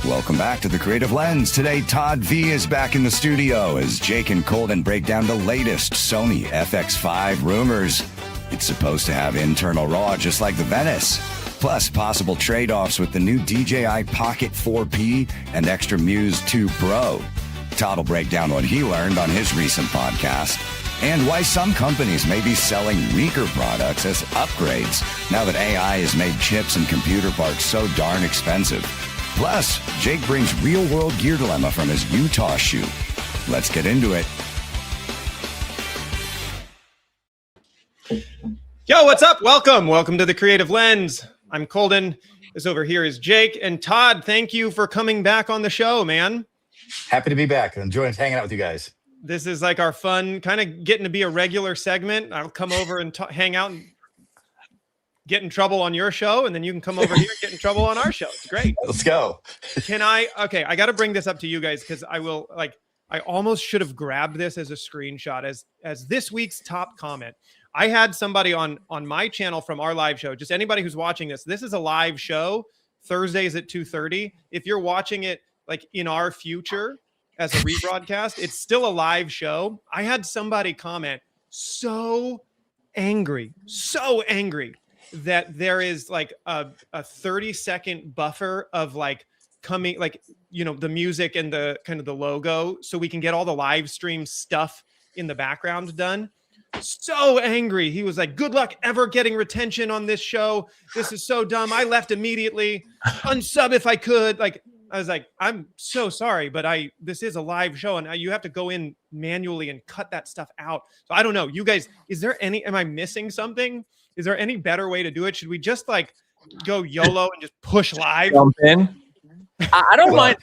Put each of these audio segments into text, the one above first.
Welcome back to The Creative Lens. Today, Todd V is back in the studio as Jake and Colden break down the latest Sony FX5 rumors. It's supposed to have internal RAW just like the Venice, plus possible trade-offs with the new DJI Pocket 4P and Extra Muse 2 Pro. Todd will break down what he learned on his recent podcast and why some companies may be selling weaker products as upgrades now that AI has made chips and computer parts so darn expensive. Plus, Jake brings real-world gear dilemma from his Utah shoot. Let's get into it. Yo, what's up? Welcome to The Creative Lens. I'm Colden. This over here is Jake. And Todd, thank you for coming back on the show, man. Happy to be back. Enjoying hanging out with you guys. This is like our fun, kind of getting to be a regular segment. I'll come over and hang out and get in trouble on your show, and then you can come over here and get in trouble on our show. It's great. Let's go. Okay, I got to bring this up to you guys because I almost should have grabbed this as a screenshot as this week's top comment. I had somebody on my channel from our live show, just anybody who's watching this. This is a live show, Thursdays at 2:30. If you're watching it like in our future as a rebroadcast, it's still a live show. I had somebody comment so angry that there is like a 30-second buffer of like coming, like, you know, the music and the kind of the logo so we can get all the live stream stuff in the background done. So angry. He was like, good luck ever getting retention on this show. This is so dumb. I left immediately. Unsub if I could. Like, I was like, I'm so sorry, but this is a live show and you have to go in manually and cut that stuff out. So I don't know. You guys, am I missing something? Is there any better way to do it? Should we just like go YOLO and just push live? Jump in. I don't mind.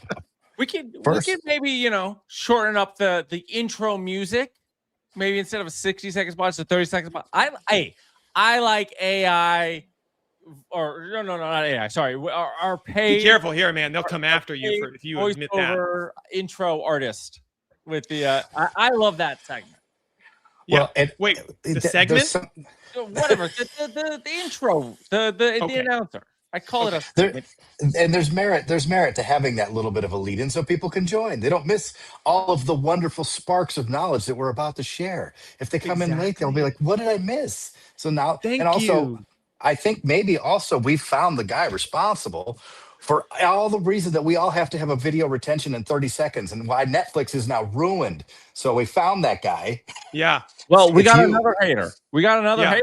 We could maybe, you know, shorten up the intro music. Maybe instead of a 60-second spot, it's a 30-second spot. I like AI, or no, not AI. Sorry, our paid. Be careful here, man. They'll come after you if you admit that. Intro artist with the. I love that segment. Yeah. Well, wait, the segment. Whatever. The intro. The announcer. I call it a segment. And there's merit to having that little bit of a lead in so people can join. They don't miss all of the wonderful sparks of knowledge that we're about to share. If they come in late, they'll be like, what did I miss? So now, I think maybe also we found the guy responsible for all the reasons that we all have to have a video retention in 30 seconds and why Netflix is now ruined. So we found that guy. Yeah. Well, we got another hater. Hater.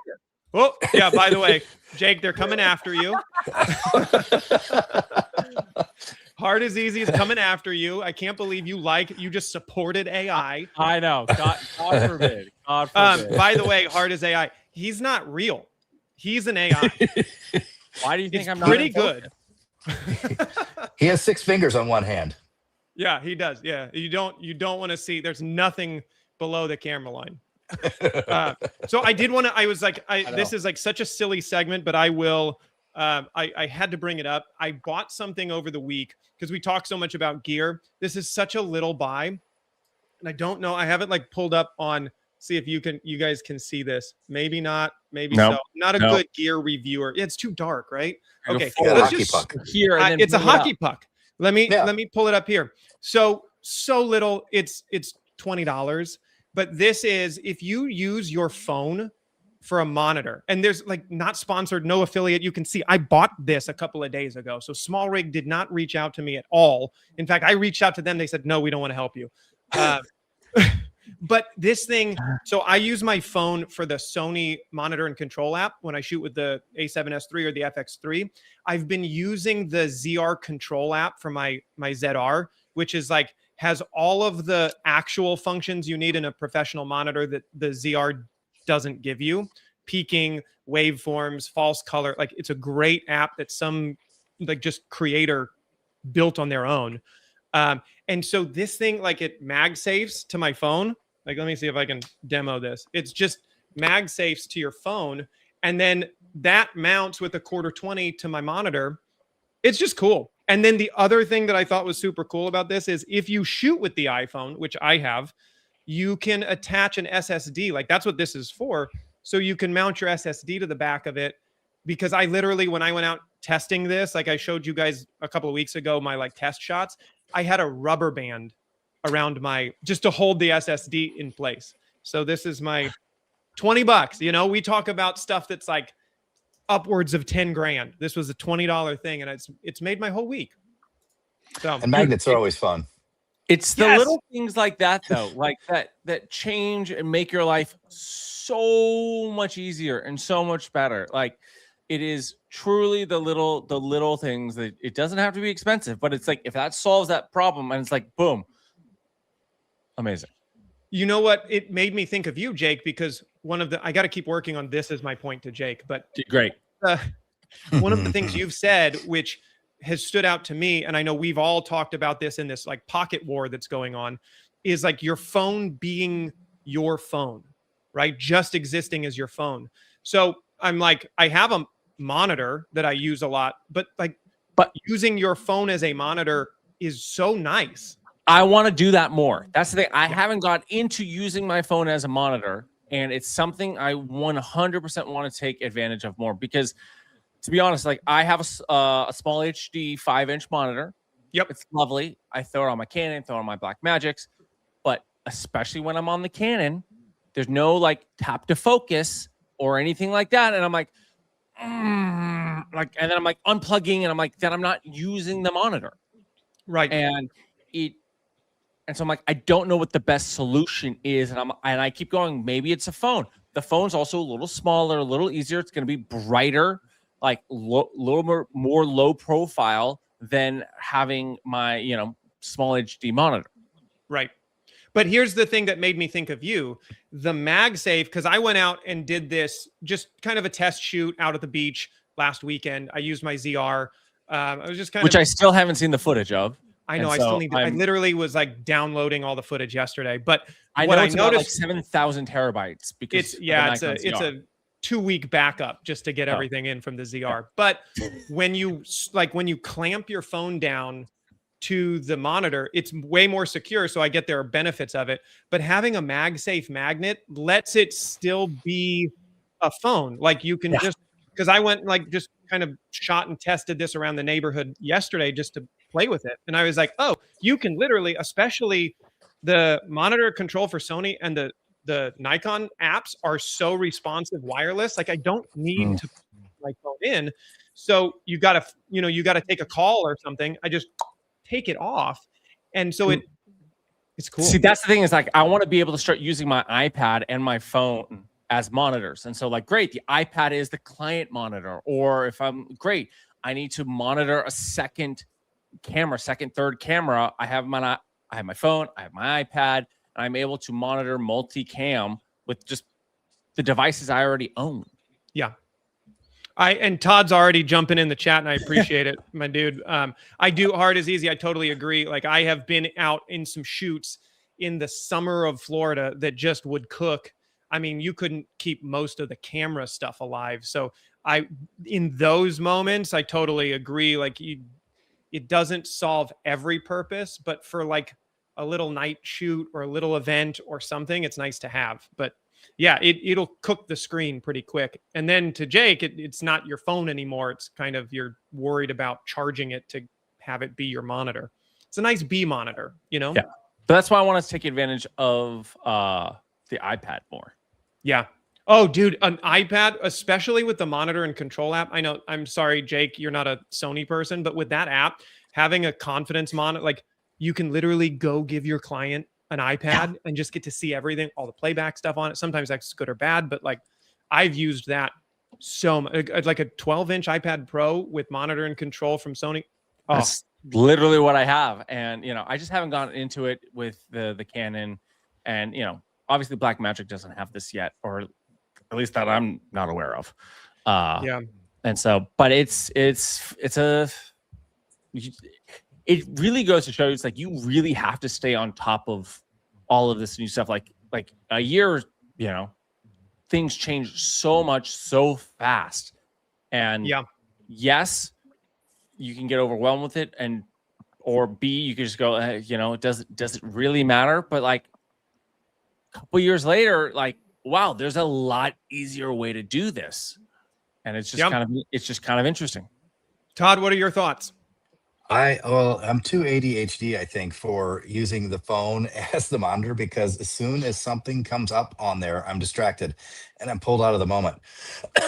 Oh, yeah, by the way, Jake, they're coming after you. Hard as easy is coming after you. I can't believe you just supported AI. I know. God forbid. God forbid. By the way, hard as AI, he's not real. He's an AI. Why do you think I'm not pretty good? He has 6 fingers on one hand. Yeah, he does. Yeah, you don't want to see. There's nothing below the camera line. So I did want to. This is like such a silly segment, but I will. I had to bring it up. I bought something over the week because we talk so much about gear. This is such a little buy, and I don't know. I haven't like pulled up on. See if you guys can see this. Maybe not. Maybe so. Not a good gear reviewer. It's too dark, right? Okay. Puck. Here, it's a hockey puck. Let me pull it up here. So little. It's $20. But this is if you use your phone for a monitor, and there's like not sponsored, no affiliate. You can see I bought this a couple of days ago. So Small Rig did not reach out to me at all. In fact, I reached out to them. They said, no, we don't want to help you. But this thing, so I use my phone for the Sony monitor and control app when I shoot with the A7S III or the FX3. I've been using the ZR control app for my ZR, which is like, has all of the actual functions you need in a professional monitor that the ZR doesn't give you. Peaking, waveforms, false color. Like, it's a great app that some like just creator built on their own. And so this thing, like, it MagSafes to my phone. Like, let me see if I can demo this. It's just MagSafes to your phone. And then that mounts with a Q20 to my monitor. It's just cool. And then the other thing that I thought was super cool about this is if you shoot with the iPhone, which I have, you can attach an SSD. Like, that's what this is for. So you can mount your SSD to the back of it because I literally, when I went out testing this, like I showed you guys a couple of weeks ago, my like test shots, I had a rubber band around just to hold the SSD in place. So this is my $20. You know, we talk about stuff that's like upwards of 10 grand. This was a $20 thing, and it's made my whole week. So, and magnets are always fun. It's the little things like that, though, like that change and make your life so much easier and so much better. Like, it is truly the little things that it doesn't have to be expensive, but it's like if that solves that problem, and it's like boom, amazing. You know what? It made me think of you, Jake, because I got to keep working on this as my point to Jake, but great. One of the things you've said, which has stood out to me, and I know we've all talked about this in this like pocket war that's going on, is like your phone being your phone, right? Just existing as your phone. So I'm like, I have a monitor that I use a lot, but using your phone as a monitor is so nice. I want to do that more. That's the thing. I haven't got into using my phone as a monitor, and it's something I 100% want to take advantage of more, because to be honest, like I have a small HD 5-inch monitor. Yep. It's lovely. I throw it on my Canon, throw it on my Blackmagics, but especially when I'm on the Canon, there's no like tap to focus or anything like that. And I'm like, and then I'm like unplugging, and I'm like, then I'm not using the monitor. Right. And so I'm like, I don't know what the best solution is. And I keep going, maybe it's a phone. The phone's also a little smaller, a little easier. It's going to be brighter, like little more low profile than having my, small HD monitor. Right. But here's the thing that made me think of you, the MagSafe, because I went out and did this, just kind of a test shoot out at the beach last weekend. I used my ZR. I was just Which I still haven't seen the footage of. I know. I still need to. I literally was like downloading all the footage yesterday, but I know it's about like 7,000 terabytes because it's a 2-week backup just to get everything in from the ZR. Yeah. But when you clamp your phone down to the monitor, it's way more secure. So I get there are benefits of it, but having a MagSafe magnet lets it still be a phone. Like you can just, because I went like just kind of shot and tested this around the neighborhood yesterday just to play with it. And I was like, oh, you can literally, especially the monitor control for Sony and the Nikon apps are so responsive wireless. Like I don't need to put my phone in. So you gotta take a call or something. I just take it off. And so it's cool. See, that's the thing, is like, I want to be able to start using my iPad and my phone as monitors. And so like, great, the iPad is the client monitor, or if I need to monitor a second camera, third camera. I have my phone, I have my iPad, and I'm able to monitor multicam with just the devices I already own. Yeah. And Todd's already jumping in the chat, and I appreciate it, my dude. I do hard is easy. I totally agree. Like I have been out in some shoots in the summer of Florida that just would cook. I mean, you couldn't keep most of the camera stuff alive. So in those moments, I totally agree. Like it doesn't solve every purpose, but for like a little night shoot or a little event or something, it's nice to have. But yeah, it'll cook the screen pretty quick. And then to Jake, it's not your phone anymore. It's kind of, you're worried about charging it to have it be your monitor. It's a nice B monitor, Yeah. But that's why I want to take advantage of the iPad more. Yeah. Oh, dude, an iPad, especially with the monitor and control app. I know, I'm sorry, Jake, you're not a Sony person, but with that app, having a confidence monitor, like you can literally go give your client an iPad and just get to see everything, all the playback stuff on it. Sometimes that's good or bad, but like I've used that so much, like a 12-inch iPad Pro with monitor and control from Sony. Oh. That's literally what I have. And, I just haven't gotten into it with the Canon, and, obviously Blackmagic doesn't have this yet, or at least that I'm not aware of. And so, but it really goes to show you, it's like you really have to stay on top of all of this new stuff. Like a year, things change so much so fast. And yes, you can get overwhelmed with it, or B, you can just go, does it really matter? But like a couple years later, like, wow, there's a lot easier way to do this. and it's just kind of interesting. Todd, what are your thoughts? I'm too ADHD, I think, for using the phone as the monitor, because as soon as something comes up on there, I'm distracted and I'm pulled out of the moment.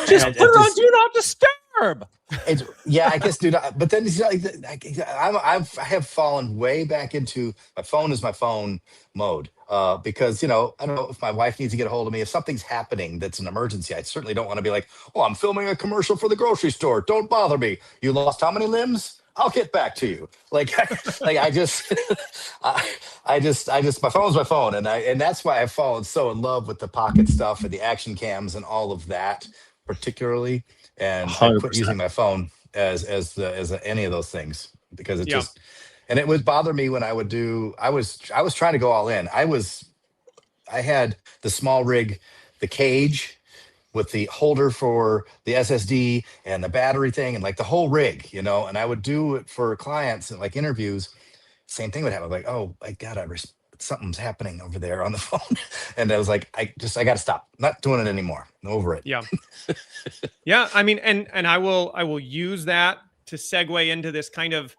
Just put it on Do Not Disturb. I guess, dude. But then I have fallen way back into my phone is my phone mode, because I don't know if my wife needs to get a hold of me. If something's happening that's an emergency, I certainly don't want to be like, oh, I'm filming a commercial for the grocery store. Don't bother me. You lost how many limbs? I'll get back to you. My phone's my phone, and that's why I've fallen so in love with the Pocket stuff and the action cams and all of that, particularly. And 100%. I quit using my phone as any of those things, because it just, and it would bother me when I was trying to go all in. I had the small rig, the cage with the holder for the SSD and the battery thing and like the whole rig, and I would do it for clients and like interviews. Same thing would happen. Like, oh, I gotta, something's happening over there on the phone. And I was like, I gotta stop. I'm not doing it anymore. I'm over it. Yeah. Yeah. I mean, and I will use that to segue into this kind of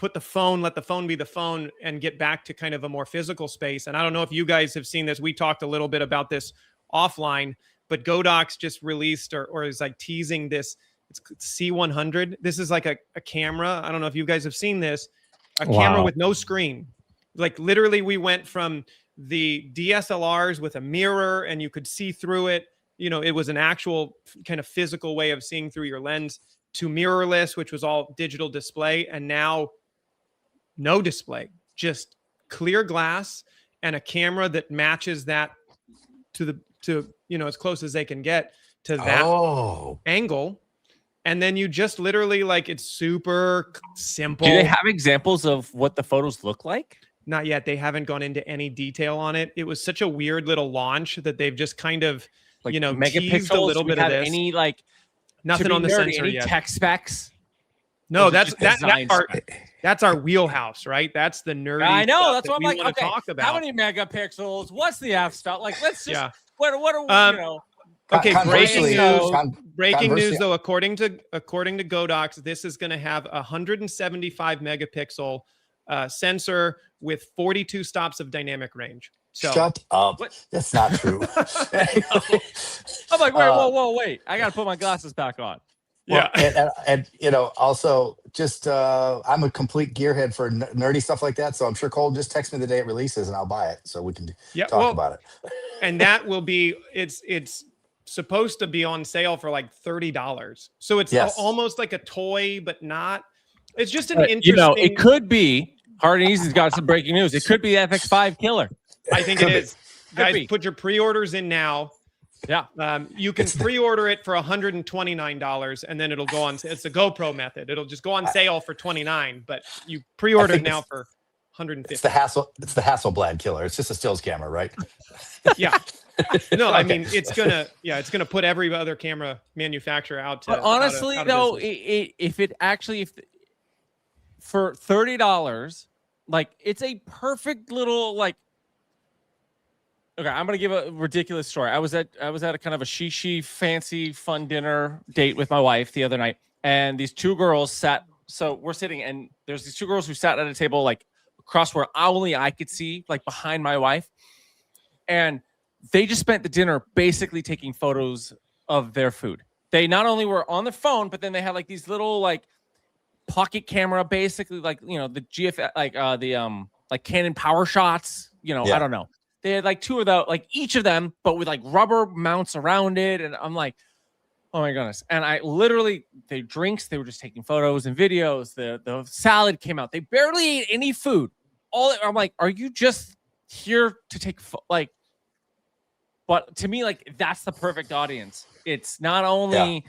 let the phone be the phone, and get back to kind of a more physical space. And I don't know if you guys have seen this. We talked a little bit about this offline, but Godox just released or is like teasing this. It's C100. This is like a camera. I don't know if you guys have seen this, camera with no screen. Like literally we went from the DSLRs with a mirror and you could see through it. It was an actual kind of physical way of seeing through your lens, to mirrorless, which was all digital display. And now no display, just clear glass and a camera that matches that to as close as they can get to that angle. And then you just literally it's super simple. Do they have examples of what the photos look like? Not yet. They haven't gone into any detail on it. It was such a weird little launch that they've just kind of, teased a little bit of this. Any nothing on the sensor any yet. tech specs? No, that's our wheelhouse, right? That's the nerdy. I know. That's what I'm like. Okay, talk about. How many megapixels? What's the f-stop? Like, let's just. What are Okay, breaking news though. According to Godox, this is going to have a 175 megapixel sensor with 42 stops of dynamic range. So, shut up. That's not true. I'm like, wait. I got to put my glasses back on. Well, yeah. and also just I'm a complete gearhead for nerdy stuff like that. So I'm sure Colden just text me the day it releases and I'll buy it so we can talk about it. And that will be it's supposed to be on sale for like $30. So it's almost like a toy, but not. It's just an interesting. It could be. Hard and Easy's got some breaking news. It could be FX5 killer. I think it is. Guys, put your pre-orders in now. Yeah. You can pre-order it for $129 and then it'll go on. It's the GoPro method. It'll just go on sale for $29, but you pre-order it now for $150. It's the Hasselblad killer. It's just a stills camera, right? Yeah. No, I mean it's gonna put every other camera manufacturer out to. But honestly, though, if for $30, it's a perfect little Okay, I'm gonna give a ridiculous story. I was at a kind of a she fancy fun dinner date with my wife the other night, and these two girls sat. So we're sitting, and there's these two girls who sat at a table across where only I could see, behind my wife, and they just spent the dinner basically taking photos of their food. They not only were on the phone, but then they had these little pocket camera, basically the GF Canon power shots. I don't know. They had two of those, each of them, but with rubber mounts around it. And I'm like, oh my goodness. And I literally, they were just taking photos and videos. The salad came out. They barely ate any food. I'm like, are you just here to take, but to me, that's the perfect audience. It's not only,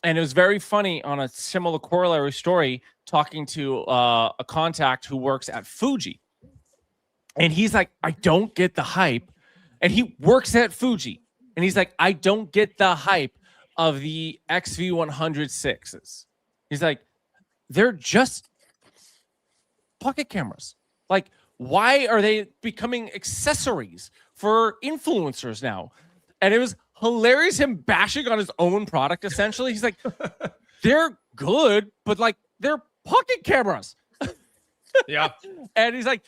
and it was very funny on a similar corollary story, talking to a contact who works at Fuji. And he's like, I don't get the hype. And he works at Fuji. And he's like, I don't get the hype of the XV106s. He's like, they're just pocket cameras. Why are they becoming accessories for influencers now? And it was hilarious him bashing on his own product. Essentially, he's like, they're good, but like they're pocket cameras. Yeah. And he's like,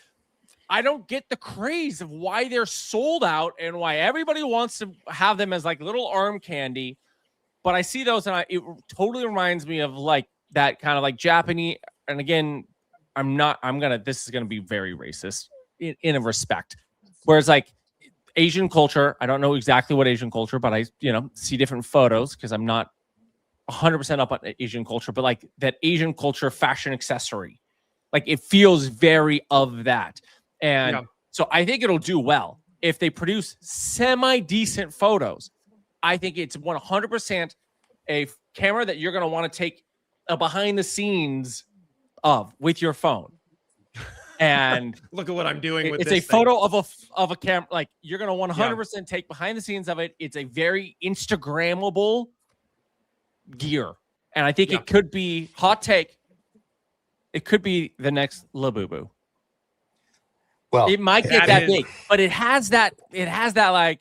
I don't get the craze of why they're sold out and why everybody wants to have them as like little arm candy. But I see those and it totally reminds me of like that kind of like Japanese. And again, this is going to be very racist in a respect. Whereas like Asian culture, I don't know exactly what Asian culture, but I, see different photos because I'm not 100% up on Asian culture, but like that Asian culture fashion accessory, like it feels very of that. And so I think it'll do well if they produce semi-decent photos. I think it's 100% a camera that you're going to want to take a behind the scenes of with your phone. And look at what I'm doing with it's this a photo of a camera. Like you're going to 100% take behind the scenes of it. It's a very Instagrammable gear. And I think it could be hot take. It could be the next Labubu. Well, it might get that big, but it has that like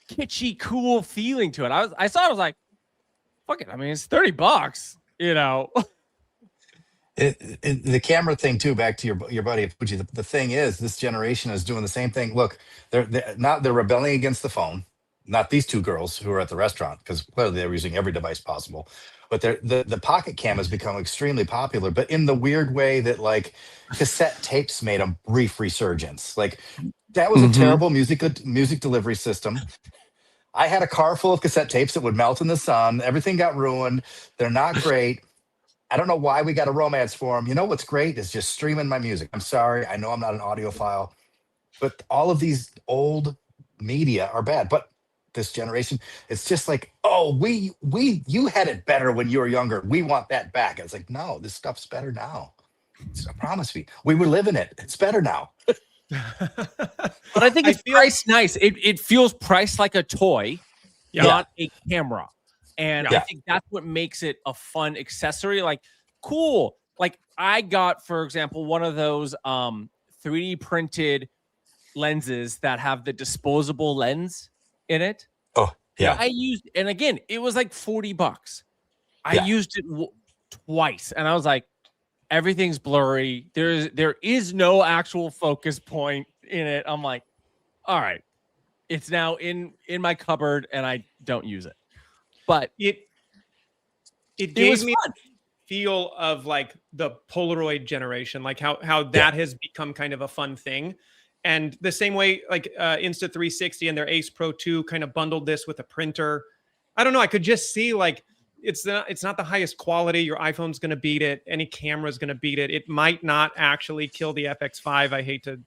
kitschy, cool feeling to it. I saw it, I was like, fuck it. I mean, it's $30, The camera thing too, back to your buddy Fuji. The thing is, this generation is doing the same thing. Look, they're rebelling against the phone. Not these two girls who are at the restaurant, because clearly they were using every device possible. But the pocket cam has become extremely popular, but in the weird way that like cassette tapes made a brief resurgence. Like that was a terrible music delivery system. I had a car full of cassette tapes that would melt in the sun. Everything got ruined. They're not great. I don't know why we got a romance for them. You know what's great is just streaming my music. I'm sorry. I know I'm not an audiophile, but all of these old media are bad. But this generation, it's just like, oh, you had it better when you were younger. We want that back. And it's like, no, this stuff's better now. I promise me. We were living it. It's better now. But I think it's priced nice. It feels priced like a toy, not a camera. And I think that's what makes it a fun accessory. Like, cool. Like I got, for example, one of those 3D printed lenses that have the disposable lens in it. Oh, yeah. I used, and again, it was like $40. I used it twice, and I was like, everything's blurry. There is no actual focus point in it. I'm like, all right, it's now in my cupboard, and I don't use it. But it gave me a feel of like the Polaroid generation, like how that has become kind of a fun thing. And the same way, like Insta360 and their Ace Pro 2 kind of bundled this with a printer. I don't know. I could just see like it's not the highest quality. Your iPhone's going to beat it. Any camera's going to beat it. It might not actually kill the FX5. I hate to,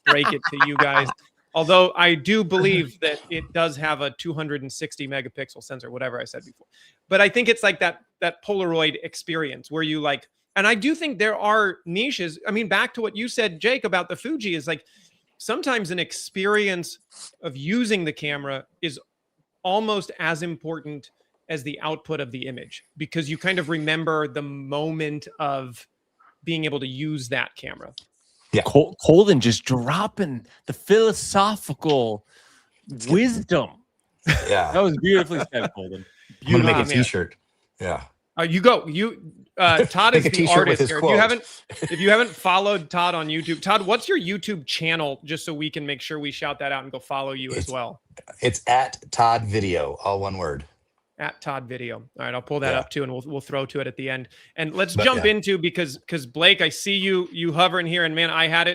break it to you guys. Although I do believe that it does have a 260 megapixel sensor, whatever I said before. But I think it's like that Polaroid experience where you like, and I do think there are niches. I mean, back to what you said, Jake, about the Fuji is like sometimes an experience of using the camera is almost as important as the output of the image, because you kind of remember the moment of being able to use that camera. Yeah, Colden just dropping the philosophical wisdom. Yeah, that was beautifully said, Colden. I'm gonna make a T-shirt. Yeah. You go. Todd is the artist here. If you haven't followed Todd on YouTube, Todd, what's your YouTube channel? Just so we can make sure we shout that out and go follow you as well. It's at Todd Video, all one word. At Todd Video. All right, I'll pull that up too, and we'll throw to it at the end. And let's jump into because Blake, I see you hovering here, and man, I had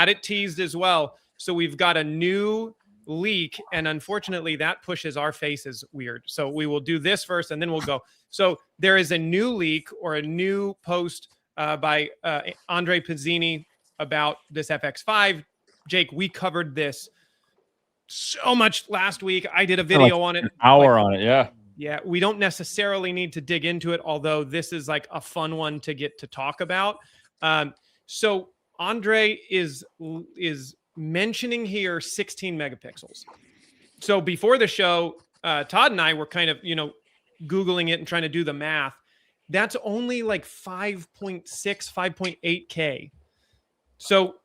it teased as well. So we've got a new leak, and unfortunately, that pushes our faces weird. So we will do this first, and then we'll go. So there is a new leak or a new post by Andre Pizzini about this FX5. Jake, we covered this so much last week. I did a video on it. An hour on it, yeah. Yeah, we don't necessarily need to dig into it, although this is like a fun one to get to talk about. So Andre is mentioning here 16 megapixels. So before the show, Todd and I were kind of, Googling it and trying to do the math. That's only like 5.6, 5.8K. So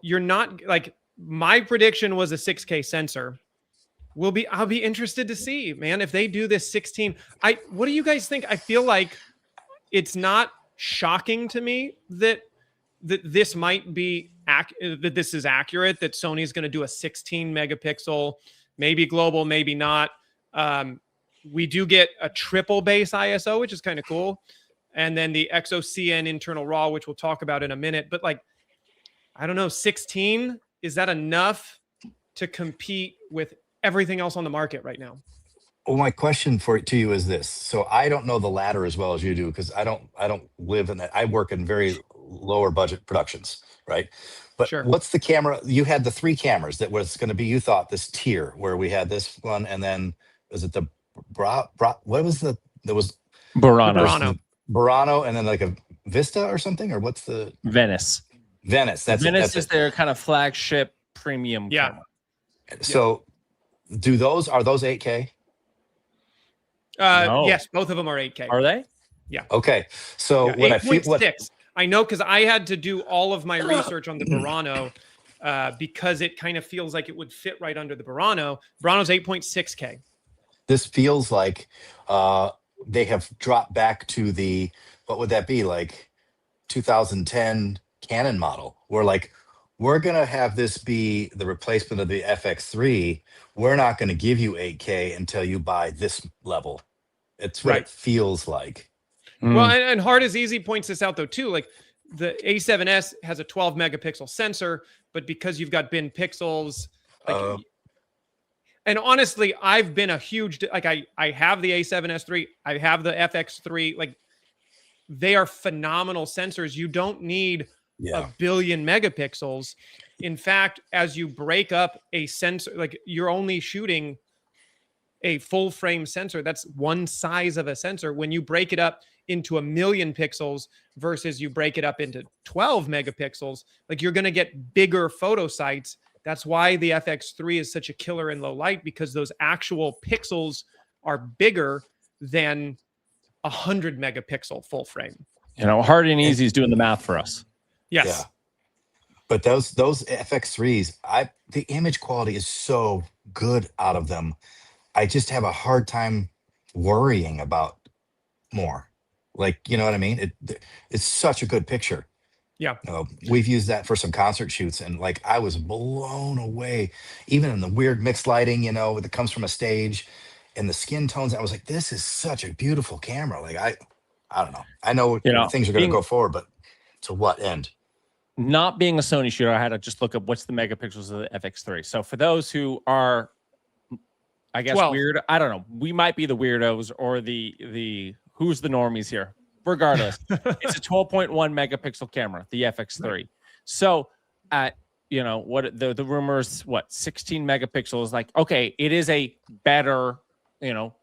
you're not like, my prediction was a 6K sensor. I'll be interested to see, man, if they do this 16. What do you guys think? I feel like it's not shocking to me that this might be that this is accurate, that Sony's going to do a 16 megapixel, maybe global, maybe not. We do get a triple base ISO, which is kind of cool. And then the XOCN internal RAW, which we'll talk about in a minute. But like, I don't know, 16, is that enough to compete with everything else on the market right now? Well, my question to you is this. So I don't know the latter as well as you do, because I don't live in that. I work in very lower budget productions, right? But Sure. What's the camera? You had the 3 cameras that was going to be, you thought, this tier where we had this one, and then was it the what was there was Burano. Burano, and then like a Vista or something, or what's the Venice? Venice. Venice is their kind of flagship premium camera. So are those 8K? No. Yes, both of them are 8K. Are they? Yeah. Okay. So yeah, what I feel, 8.6. I know, because I had to do all of my research on the Burano because it kind of feels like it would fit right under the Burano. Burano's 8.6K. This feels like they have dropped back to the, what would that be, like 2010 Canon model, where like, we're going to have this be the replacement of the FX3. We're not going to give you 8K until you buy this level. It's what it feels like. Well, and Hard as Easy points this out though too. Like the A7S has a 12 megapixel sensor, but because you've got bin pixels, like, and honestly, I've been a huge, like I have the A7S III, I have the FX3, like they are phenomenal sensors. You don't need a billion megapixels. In fact, as you break up a sensor, like you're only shooting a full frame sensor, that's one size of a sensor. When you break it up into 1 million pixels versus you break it up into 12 megapixels, like you're going to get bigger photo sites. That's why the FX3 is such a killer in low light, because those actual pixels are bigger than 100 megapixel full frame. You know, Hard and Easy is doing the math for us. Yes. Yeah. But those FX3s, the image quality is so good out of them. I just have a hard time worrying about more. Like, you know what I mean? It's such a good picture. Yeah. We've used that for some concert shoots, and like I was blown away, even in the weird mixed lighting, you know, that comes from a stage, and the skin tones. I was like, this is such a beautiful camera. Like I don't know. I know, things are going to go forward, but to what end? Not being a Sony shooter, I had to just look up what's the megapixels of the FX3. So for those who are, I guess, weird, I don't know, we might be the weirdos or the who's the normies here. Regardless, it's a 12.1 megapixel camera, the FX3. Right. So at, you know, what the rumors, 16 megapixels, like, okay, it is a better, you know,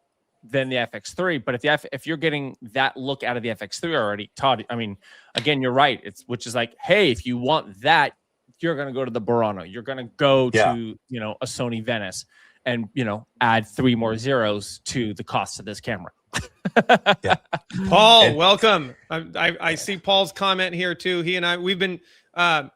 than the FX3. But if you're getting that look out of the FX3 already, Todd, I mean, again, you're right. Which is like, hey, if you want that, you're going to go to the Burano. You're going to go to, you know, a Sony Venice and, you know, add 3 more zeros to the cost of this camera. Paul, welcome. I see Paul's comment here too. He and I, we've been, Todd,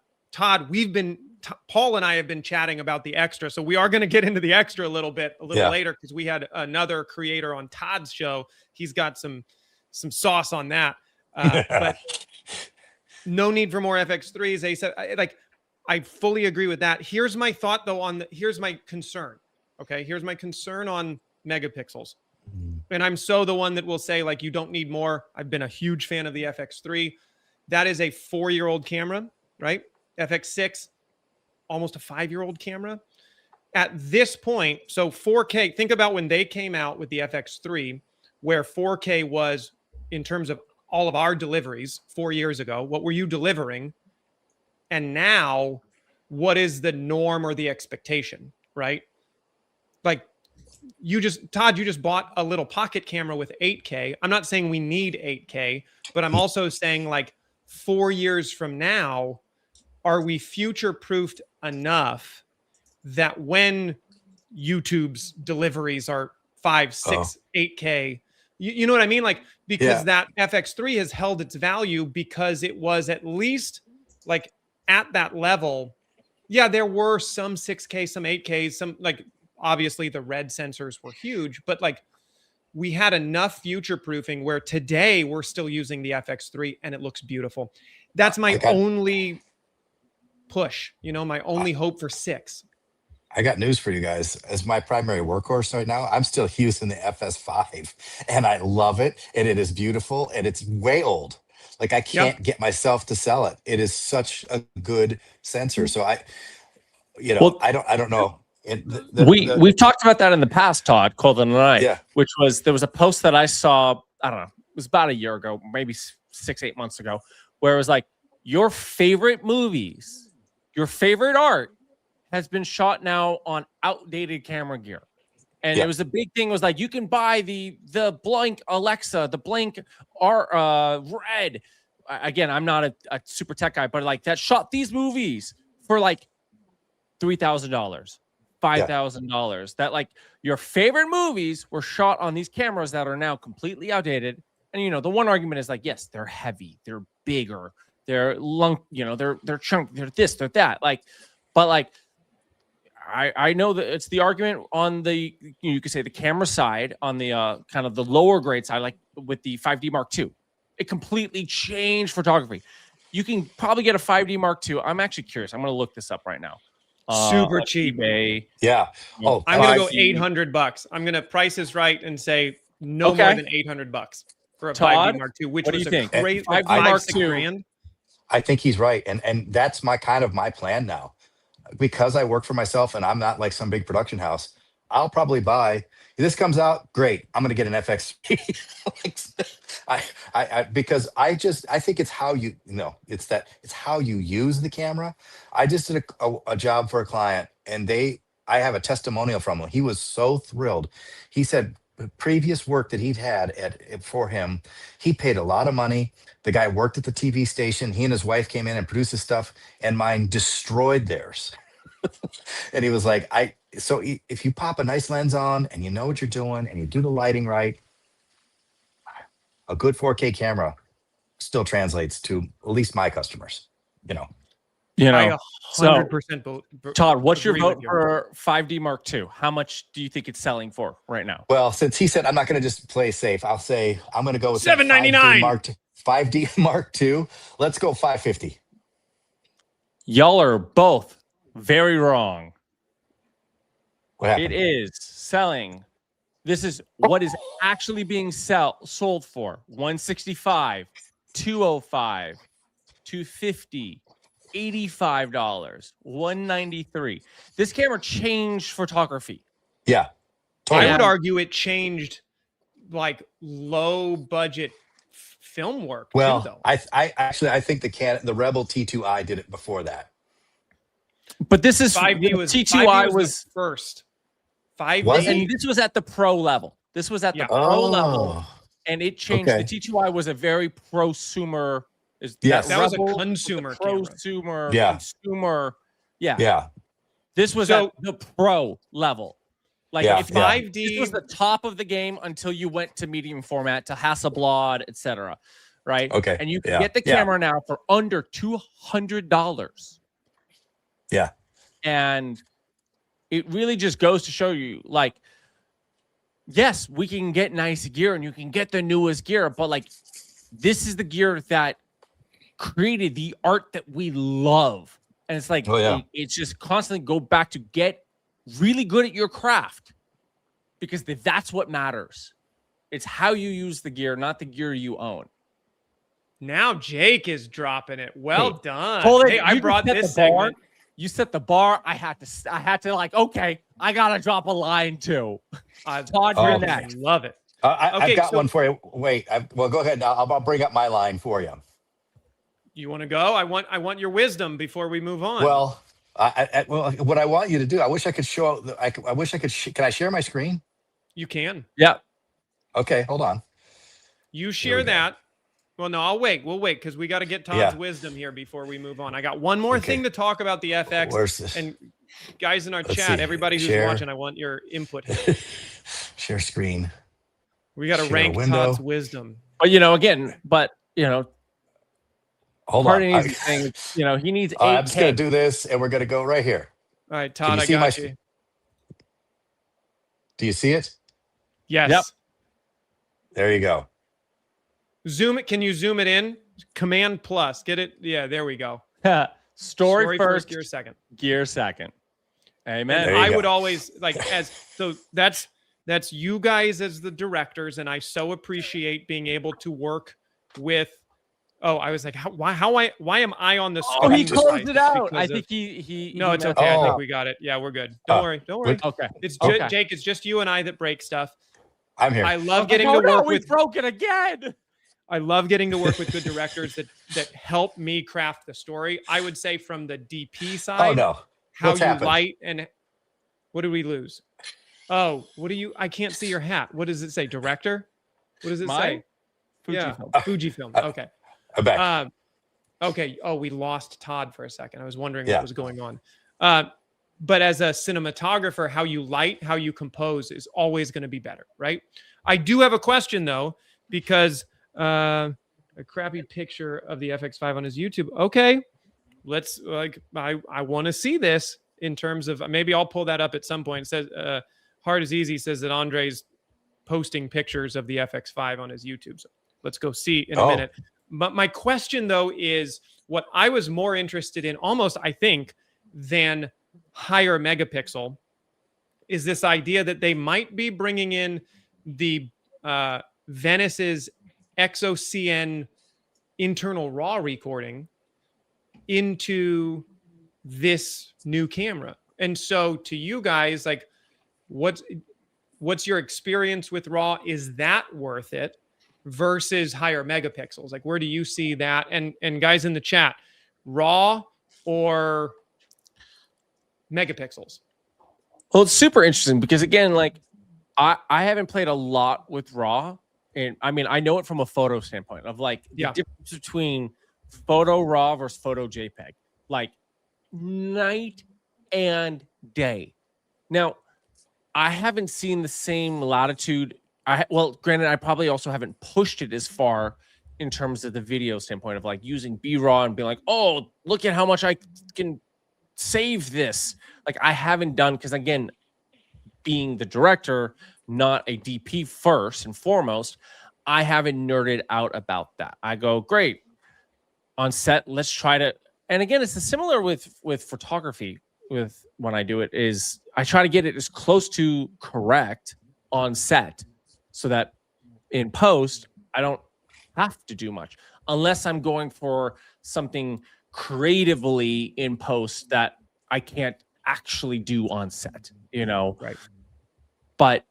Paul and I have been chatting about the extra. So we are going to get into the extra a little later, because we had another creator on Todd's show. He's got some sauce on that. But no need for more FX3s. They said, I fully agree with that. Here's my thought though here's my concern. Okay. Here's my concern on megapixels. And I'm so the one that will say, like, you don't need more. I've been a huge fan of the FX3. That is a 4-year-old camera, right? FX6, almost a 5-year-old camera. At this point, so 4K, think about when they came out with the FX3, where 4K was, in terms of all of our deliveries 4 years ago, what were you delivering? And now, what is the norm or the expectation, right? Like, Todd, you just bought a little pocket camera with 8K. I'm not saying we need 8K, but I'm also saying, like, 4 years from now, are we future-proofed enough that when YouTube's deliveries are 5, 6, 8K, you know what I mean? Like, because that FX3 has held its value because it was at least, like, at that level. Yeah, there were some 6K, some 8K, some, like, obviously the red sensors were huge, but like we had enough future proofing where today we're still using the FX3 and it looks beautiful. That's my only push, my only hope for 6. I got news for you guys. As my primary workhorse right now, I'm still using the FS5 and I love it. And it is beautiful and it's way old. Like I can't get myself to sell it. It is such a good sensor. So I don't know. We've talked about that in the past, Todd, Colden and I. Yeah. Which was, there was a post that I saw, I don't know, it was about a year ago, maybe 6-8 months ago, where it was like, your favorite movies, your favorite art has been shot now on outdated camera gear. And it was a big thing, was like, you can buy the blank Alexa, the blank Red. Again, I'm not a super tech guy, but like that shot these movies for like $3,000, $5,000. That like your favorite movies were shot on these cameras that are now completely outdated. And the one argument is like, yes, they're heavy, they're bigger, they're they're chunky, they're this, they're that. Like, but like, I know that it's the argument on the, you could say the camera side, on the kind of the lower grade side, like with the 5D Mark II. It completely changed photography. You can probably get a 5D Mark II. I'm actually curious. I'm going to look this up right now. Super cheap. eBay. Yeah. Oh, I'm going to go $800. I'm going to Price Is Right and say no more than $800 for a Todd, 5D Mark II, which what was do you a think? crazy 5D Mark II. $5,000. I think he's right. And that's my plan now. Because I work for myself and I'm not like some big production house, I'll probably buy, if this comes out, great, I'm going to get an FX. Because I think it's how it's how you use the camera. I just did a job for a client and I have a testimonial from him. He was so thrilled. He said the previous work that he'd had for him, he paid a lot of money. The guy worked at the TV station. He and his wife came in and produced his stuff, and mine destroyed theirs. And he was like, if you pop a nice lens on and you know what you're doing and you do the lighting right, a good 4K camera still translates to at least my customers, I 100% Todd, what's your vote for 5D Mark II? How much do you think it's selling for right now? Well, since he said I'm not going to just play safe, I'll say I'm going to go with $799. 5D Mark II. Let's go 550. Y'all are both very wrong. What happened? It is selling. This is what is actually being sold for: 165, 205, 250, $85, 193. This camera changed photography. Yeah, totally. I would argue it changed like low budget film work. Well, too, though. I think the Rebel T2i did it before that. But this is T2i was first. 5D, and this was at the pro level. This was at the pro level, and it changed. The T2i was a very prosumer. That was a consumer prosumer. Yeah. Consumer. Yeah. Yeah. This was at the pro level. Like if 5D this was the top of the game until you went to medium format, to Hasselblad, etc. Right? Okay. And you can get the camera now for under $200. Yeah. And it really just goes to show you, like, yes, we can get nice gear and you can get the newest gear, but like this is the gear that created the art that we love. And it's like, it's just constantly go back to get really good at your craft, because that's what matters. It's how you use the gear, not the gear you own. Now Jake is dropping it. Well done. Colden, I brought this segment. You set the bar. I had to like, okay, I gotta drop a line too. Todd, you're next. Love it. I've got one for you. Wait, well, go ahead. I'll bring up my line for you. You want to go? I want your wisdom before we move on. Well, what I want you to do, I wish I could show. I wish I could. Can I share my screen? You can. Yeah. Okay, hold on. You share that. Well, no, I'll wait. We'll wait because we got to get Todd's wisdom here before we move on. I got one more thing to talk about the FX. Where's this? And guys in our chat, everybody who's watching, I want your input here. Share screen. We got to rank Todd's wisdom. But again, hold on. He needs 8K. I'm just gonna do this, and we're gonna go right here. All right, Todd, I got you. Do you see it? Yes. Yep. There you go. Zoom it. Can you zoom it in? Command plus. Get it? Yeah, there we go. Story first, gear second. Gear second. Amen. There you I go. would always so that's you guys as the directors, and I so appreciate being able to work with. Oh, I was like, why am I on the screen? Oh, he closed it out. I think No, it's meant- okay. I Oh. think we got it. Yeah, we're good. Don't worry. Okay. It's Okay. Jake. It's just you and I that break stuff. I'm here. I love Like, getting oh, to no, work we with. broke it again. I love getting to work with good directors that help me craft the story. I would say from the DP side, Oh no. how What's you happened? light and what did we lose? Oh, what do you? I can't see your hat. What does it say? Director? What does it Mine? say? Yeah, Fujifilm. Okay. I'm back. Okay. Oh, we lost Todd for a second. I was wondering Yeah. what was going on. But as a cinematographer, how you light, how you compose is always going to be better, right? I do have a question though, because a crappy picture of the FX5 on his YouTube. Okay, let's I want to see this in terms of maybe I'll pull that up at some point. It says Hard is Easy says that Andre's posting pictures of the FX5 on his YouTube. So let's go see in a minute. But my question though is what I was more interested in almost, I think, than higher megapixel is this idea that they might be bringing in the Venice's XOCN internal RAW recording into this new camera. And so to you guys, like what's your experience with RAW? Is that worth it versus higher megapixels? Like where do you see that? And guys in the chat, RAW or megapixels? Well, it's super interesting because again, like I haven't played a lot with RAW. And I mean, I know it from a photo standpoint of like the difference between photo RAW versus photo JPEG, like night and day. Now, I haven't seen the same latitude. Well, granted, I probably also haven't pushed it as far in terms of the video standpoint of like using B-RAW and being like, oh, look at how much I can save this. Like I haven't done, because again, being the director, not a DP first and foremost, I haven't nerded out about that. I go, great, on set, let's try to, and again, it's similar with photography. With when I do it is I try to get it as close to correct on set so that in post I don't have to do much unless I'm going for something creatively in post that I can't actually do on set, you know. Right. But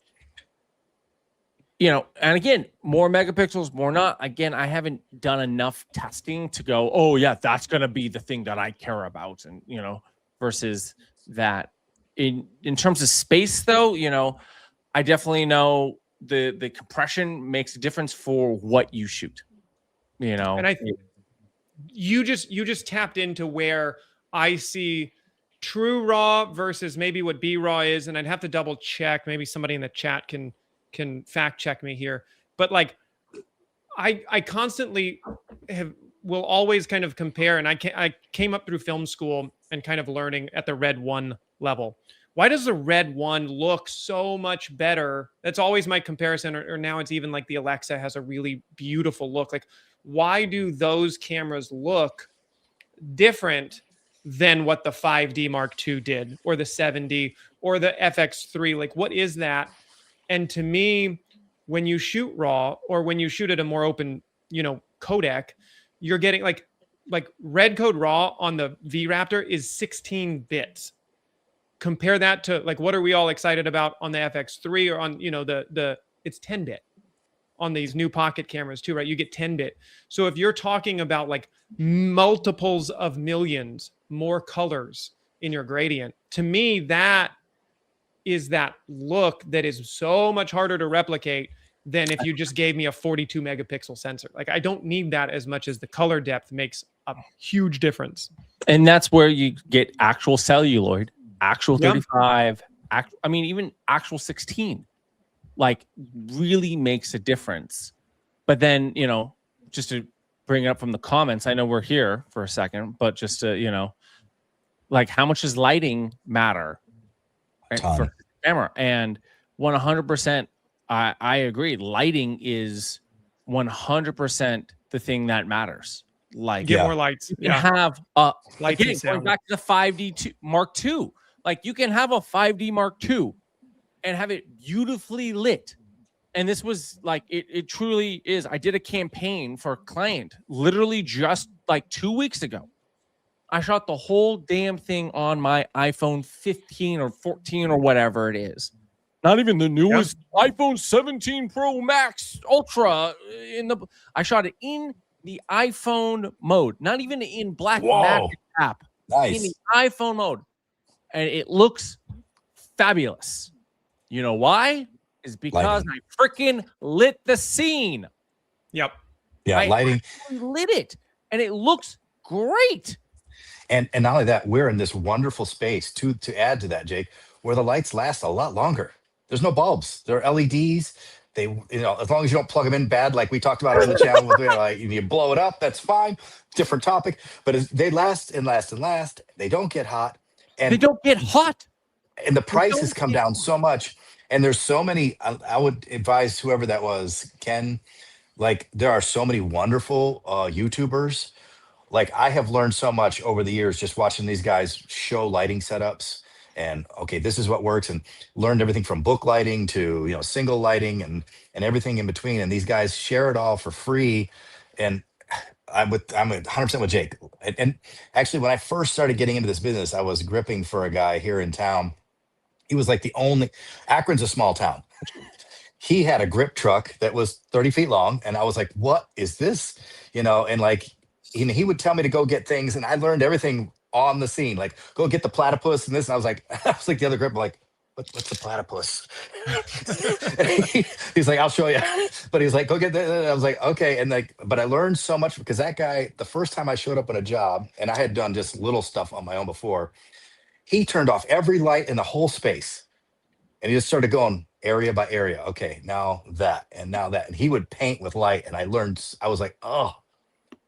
you know, and again, more megapixels, more not. Again, I haven't done enough testing to go, oh yeah, that's gonna be the thing that I care about, and you know, versus that. In terms of space, though, you know, I definitely know the compression makes a difference for what you shoot. You know, and I think you just tapped into where I see true RAW versus maybe what B-RAW is, and I'd have to double check. Maybe somebody in the chat can fact check me here, but like I constantly will always kind of compare, and I came up through film school and kind of learning at the Red 1 level. Why does the Red 1 look so much better? That's always my comparison, or now it's even like the Alexa has a really beautiful look. Like why do those cameras look different than what the 5D Mark II did, or the 7D, or the FX3? Like what is that? And to me, when you shoot RAW or when you shoot at a more open, you know, codec, you're getting like red code RAW on the V Raptor is 16 bits. Compare that to like, what are we all excited about on the FX3 or on, you know, the it's 10 bit on these new Pocket cameras too, right? You get 10 bit. So if you're talking about like multiples of millions more colors in your gradient, to me, that is that look that is so much harder to replicate than if you just gave me a 42 megapixel sensor. Like I don't need that as much as the color depth makes a huge difference. And that's where you get actual celluloid, actual 35, I mean, even actual 16, like really makes a difference. But then, you know, just to bring it up from the comments, I know we're here for a second, but just to, you know, like how much does lighting matter for the camera? And 100%. I agree. Lighting is 100% the thing that matters. Like, get more lights. You can have lights again, and sound. going back to the 5D Mark II. Like, you can have a 5D Mark II and have it beautifully lit. And this was like, it truly is. I did a campaign for a client literally just like 2 weeks ago. I shot the whole damn thing on my iPhone 15 or 14 or whatever it is. Not even the newest iPhone 17 Pro Max Ultra. I shot it in the iPhone mode, not even in Black Magic app. Nice. In the iPhone mode. And it looks fabulous. You know why? Is because I freaking lit the scene. Yep. Yeah, lighting. I lit it, and it looks great. And not only that, we're in this wonderful space to add to that, Jake, where the lights last a lot longer. There's no bulbs. They're LEDs. They, as long as you don't plug them in bad, like we talked about on the channel, with like you blow it up, that's fine. Different topic. But they last and last and last. They don't get hot. And they don't get hot. And the prices come down so much. And there's so many. I would advise whoever that was, Ken. Like, there are so many wonderful YouTubers. Like, I have learned so much over the years just watching these guys show lighting setups. And okay, this is what works, and learned everything from book lighting to single lighting and everything in between. And these guys share it all for free. And I'm 100% with Jake. And actually, when I first started getting into this business, I was gripping for a guy here in town. He was like the only. Akron's a small town. He had a grip truck that was 30 feet long, and I was like, "What is this?" And like, he would tell me to go get things, and I learned everything on the scene, like go get the platypus and this. And I was like the other grip, like, what's the platypus? He's like, I'll show you. But he's like, go get that. And I was like, okay. And like, but I learned so much because that guy, the first time I showed up on a job, and I had done just little stuff on my own before, he turned off every light in the whole space. And he just started going area by area. Okay, now that, and now that. And he would paint with light. And I was like, oh,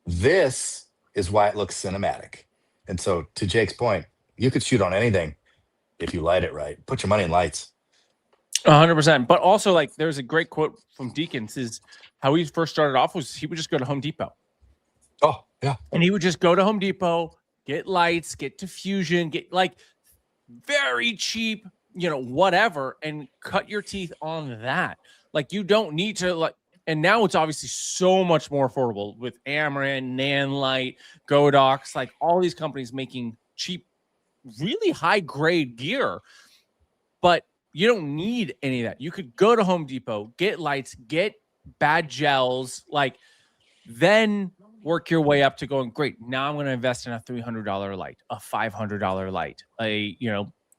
this is why it looks cinematic. And so, to Jake's point, you could shoot on anything if you light it right. Put your money in lights. 100%. But also, like, there's a great quote from Deacons, is how he first started off was he would just go to Home Depot. Oh, yeah. And he would just go to Home Depot, get lights, get diffusion, get like very cheap, whatever, and cut your teeth on that. Like, you don't need to, like, and now it's obviously so much more affordable with Amarin, Nanlite, Godox, like all these companies making cheap, really high grade gear. But you don't need any of that. You could go to Home Depot, get lights, get bad gels, like then work your way up to going, great, now I'm going to invest in a $300 light, a $500 light, a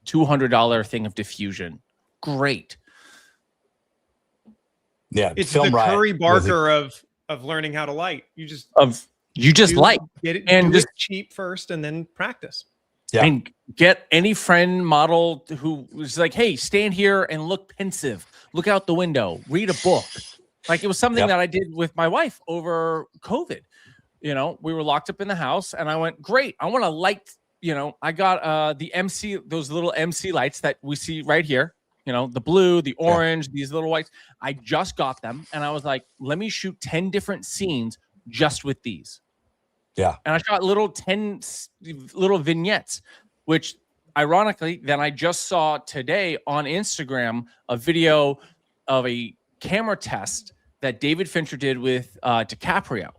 $200 thing of diffusion. Great. Yeah, it's the Curry Barker of learning how to light. You just light get it and just cheap first, and then practice. Yeah, and get any friend model who was like, "Hey, stand here and look pensive. Look out the window. Read a book." Like, it was something that I did with my wife over COVID. We were locked up in the house, and I went, "Great, I want to light." I got the MC, those little MC lights that we see right here. The blue, the orange, these little whites. I just got them, and I was like, let me shoot 10 different scenes just with these. Yeah. And I shot 10 little vignettes, which ironically, then I just saw today on Instagram a video of a camera test that David Fincher did with DiCaprio.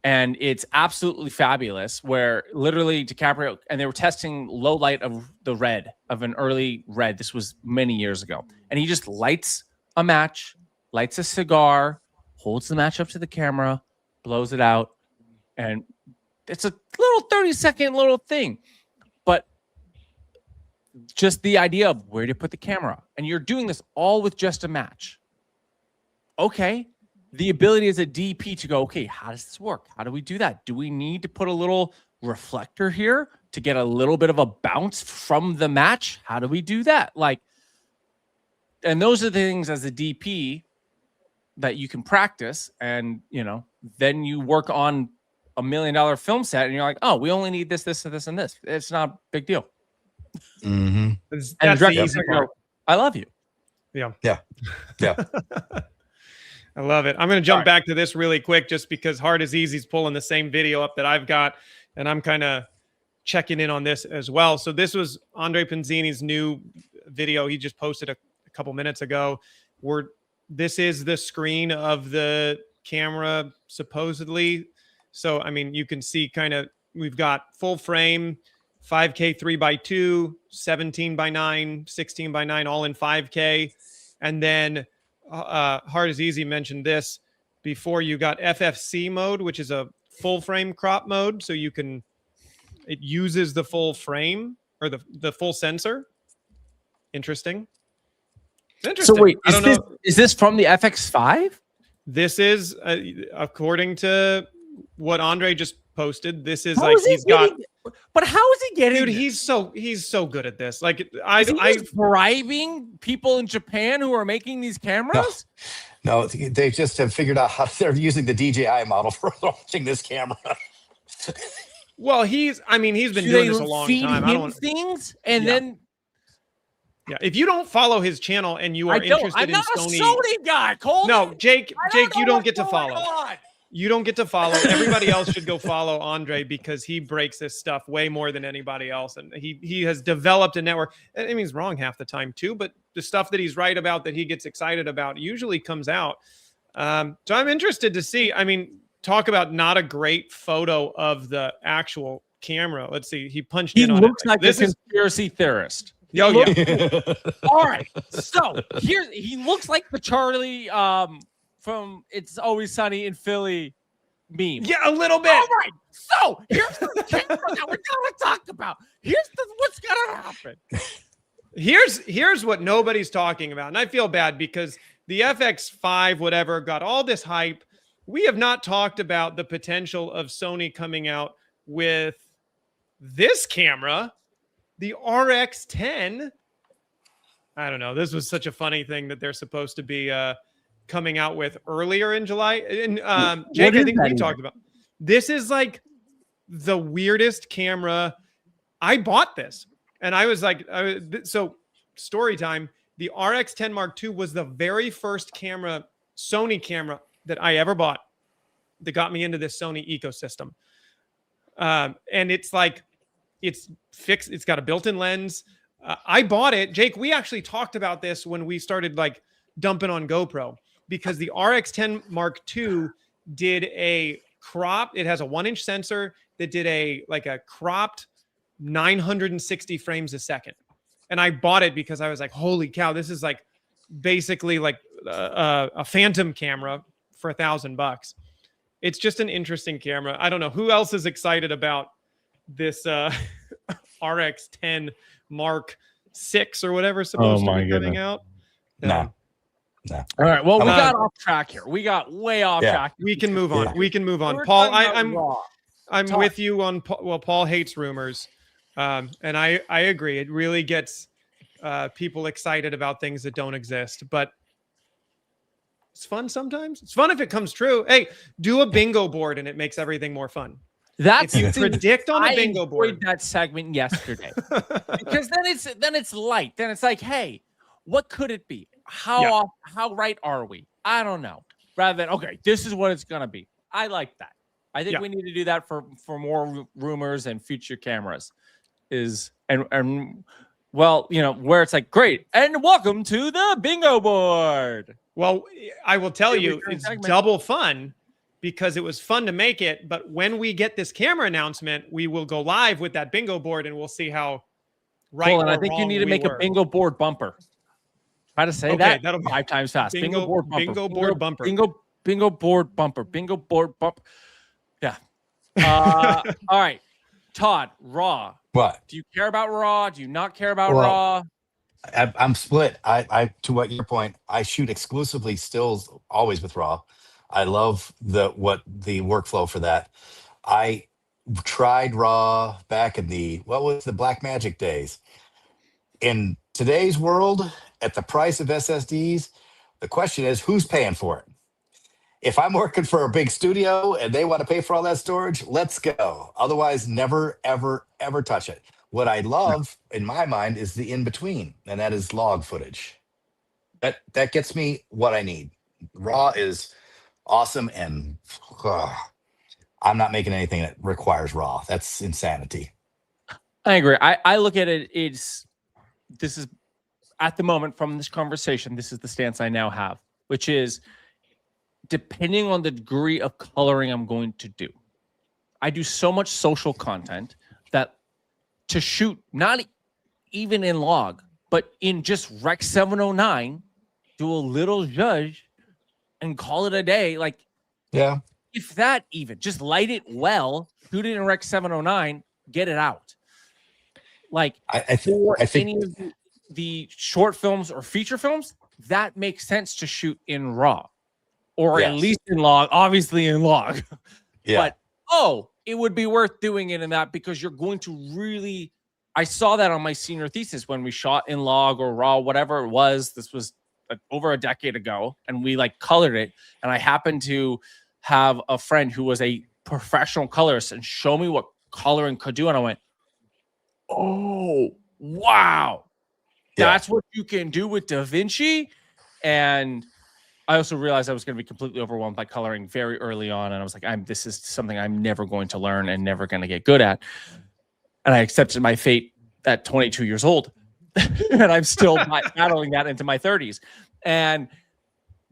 And it's absolutely fabulous, where literally DiCaprio, and they were testing low light of the red, of an early red. This was many years ago. And he just lights a match, lights a cigar, holds the match up to the camera, blows it out. And it's a little 30-second little thing. But just the idea of where to put the camera. And you're doing this all with just a match. Okay. The ability as a DP to go, okay, how does this work? How do we do that? Do we need to put a little reflector here to get a little bit of a bounce from the match? How do we do that? Like, and those are the things as a DP that you can practice. And, then you work on $1 million film set and you're like, oh, we only need this, this, and this, and this. It's not a big deal. Mm-hmm. That's the easy part. I love you. Yeah. Yeah. Yeah. I love it. I'm going to jump back to this really quick just because Hard as Easy's pulling the same video up that I've got, and I'm kind of checking in on this as well. So this was Andre Panzini's new video he just posted a couple minutes ago, where this is the screen of the camera supposedly. So I mean, you can see kind of we've got full frame, 5K 3x2, 17:9, 16:9, all in 5K, and then Hard as Easy mentioned this before. You got FFC mode, which is a full frame crop mode, so you can it uses the full frame or the full sensor. Interesting. It's interesting. So wait, I don't know. Is this from the FX5? This is according to what Andre just posted. This is How like is he he's got. But how is he getting? Dude, this? he's so good at this. Like Is he just bribing people in Japan who are making these cameras? No, they just have figured out how they're using the DJI model for launching this camera. Well, he's been doing this a long time. I don't want things and then. Yeah, if you don't follow his channel and you are interested I'm in not Sony, a Sony guy, Colden. No, Jake, you don't get to follow. On. You don't get to follow. Everybody else should go follow Andre because he breaks this stuff way more than anybody else, and he has developed a network. I mean, he's wrong half the time too, but the stuff that he's right about, that he gets excited about, usually comes out. So I'm interested to see. I mean, talk about not a great photo of the actual camera. Let's see. He punched in on it. He looks like a conspiracy theorist. Oh, yeah. All right. So he looks like the Charlie from It's Always Sunny in Philly meme. Yeah, a little bit. All right. So here's the camera that we're gonna talk about. What's gonna happen. Here's what nobody's talking about. And I feel bad because the FX5, whatever, got all this hype. We have not talked about the potential of Sony coming out with this camera, the RX10. I don't know. This was such a funny thing that they're supposed to be coming out with earlier in July. And Jake, I think we talked about. This is like the weirdest camera. I bought this and I was like, so story time. The RX10 Mark II was the very first Sony camera that I ever bought that got me into this Sony ecosystem. And it's like, it's fixed. It's got a built-in lens. I bought it. Jake, we actually talked about this when we started like dumping on GoPro, because the RX10 Mark II did a crop. It has a 1-inch sensor that did a cropped 960 frames a second. And I bought it because I was like, holy cow, this is like basically like a phantom camera for $1,000. It's just an interesting camera. I don't know who else is excited about this RX10 Mark 6 or whatever is supposed to be coming out. No. All right. Well, we got off track here. We got way off track. We can move on. Yeah. We can move on. We're Paul, talking I'm with you on. Well, Paul hates rumors, and I agree. It really gets people excited about things that don't exist, but it's fun sometimes. It's fun if it comes true. Hey, do a bingo board and it makes everything more fun. That's if you predict on a bingo board. I enjoyed that segment yesterday because then it's light. Then it's like, hey, what could it be? How right are we? I don't know. Rather than, okay, this is what it's gonna be. I like that. I think we need to do that for more rumors and future cameras. Well, you know, where it's like, great, and welcome to the bingo board. Well, I will tell you, it's double fun because it was fun to make it. But when we get this camera announcement, we will go live with that bingo board and we'll see how right. Cool, and I think you need to make a bingo board bumper. Try to say that that'll be 5 times fast. Bingo board bumper. Bingo board bumper. Bingo board bumper. Bingo board bumper. Yeah. All right. Todd, RAW. What? Do you care about RAW? Do you not care about RAW? I'm split. I to what your point, I shoot exclusively stills always with RAW. I love the workflow for that. I tried RAW back in the Blackmagic days. In today's world, at the price of SSDs, the question is who's paying for it? If I'm working for a big studio and they want to pay for all that storage, let's go. Otherwise, never, ever, ever touch it. What I love in my mind is the in-between, and that is log footage. That gets me what I need. Raw is awesome, and I'm not making anything that requires raw. That's insanity. I agree. I look at it. This is at the moment from this conversation. This is the stance I now have, which is depending on the degree of coloring I'm going to do. I do so much social content that to shoot, not even in log, but in just Rec 709, do a little judge and call it a day. Like, Yeah. if that even, just light it well, shoot it in Rec 709, get it out. Like, I think any of the short films or feature films, that makes sense to shoot in RAW. Or at least in log, obviously in log. Yeah. But, it would be worth doing it in that because you're going to really... I saw that on my senior thesis when we shot in log or raw, whatever it was. This was over a decade ago, and we like colored it. And I happened to have a friend who was a professional colorist and show me what coloring could do. And I went, oh, wow. That's what you can do with DaVinci. And I also realized I was going to be completely overwhelmed by coloring very early on. And I was like, this is something I'm never going to learn and never going to get good at. And I accepted my fate at 22 years old. And I'm still battling that into my 30s.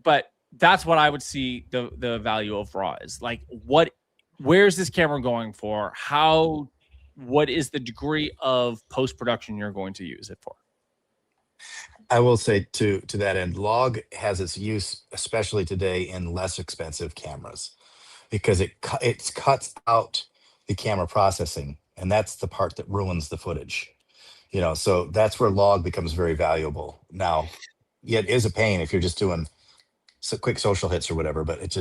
But that's what I would see the value of RAW is. Like, where's this camera going for? What is the degree of post-production you're going to use it for? I will say to that end, log has its use, especially today, in less expensive cameras, because it cuts out the camera processing, and that's the part that ruins the footage. So that's where log becomes very valuable. Now, it is a pain if you're just doing quick social hits or whatever, but it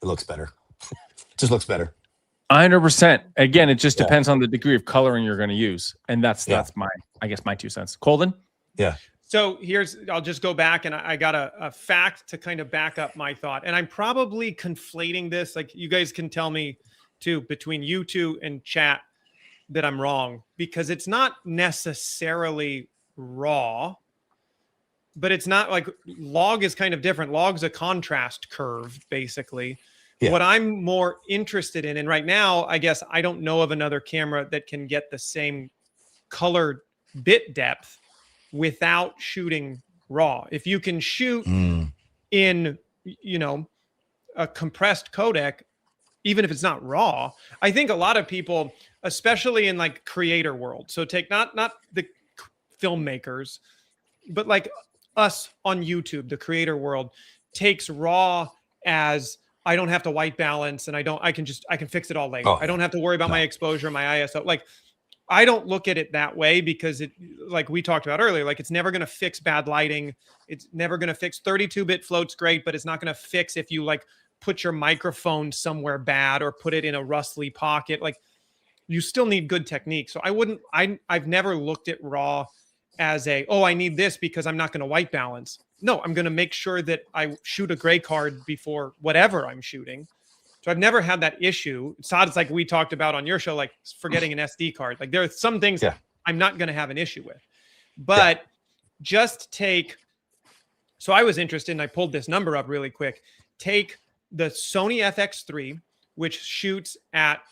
looks better. It just looks better. 100%. Again, it just depends on the degree of coloring you're going to use, and that's my 2 cents. Colden? Yeah. So I'll just go back, and I got a fact to kind of back up my thought. And I'm probably conflating this. Like, you guys can tell me too, between you two and chat, that I'm wrong, because it's not necessarily raw, but it's not like log is kind of different. Log's a contrast curve, basically. Yeah. What I'm more interested in, and right now, I guess I don't know of another camera that can get the same color bit depth without shooting raw. If you can shoot in, a compressed codec, even if it's not raw, I think a lot of people, especially in like creator world, so take not the filmmakers, but like us on YouTube, the creator world takes raw as I don't have to white balance, and I can fix it all later. I don't have to worry about my exposure, my ISO. Like, I don't look at it that way, because it, like we talked about earlier, like, it's never going to fix bad lighting. It's never going to fix 32-bit floats great, but it's not going to fix if you like put your microphone somewhere bad or put it in a rustly pocket. Like, you still need good technique. So I've never looked at raw as I need this because I'm not going to white balance. No, I'm going to make sure that I shoot a gray card before whatever I'm shooting. So I've never had that issue. It's like we talked about on your show, like forgetting an SD card. Like, there are some things I'm not going to have an issue with. But just so I was interested, and I pulled this number up really quick. Take the Sony FX5, which shoots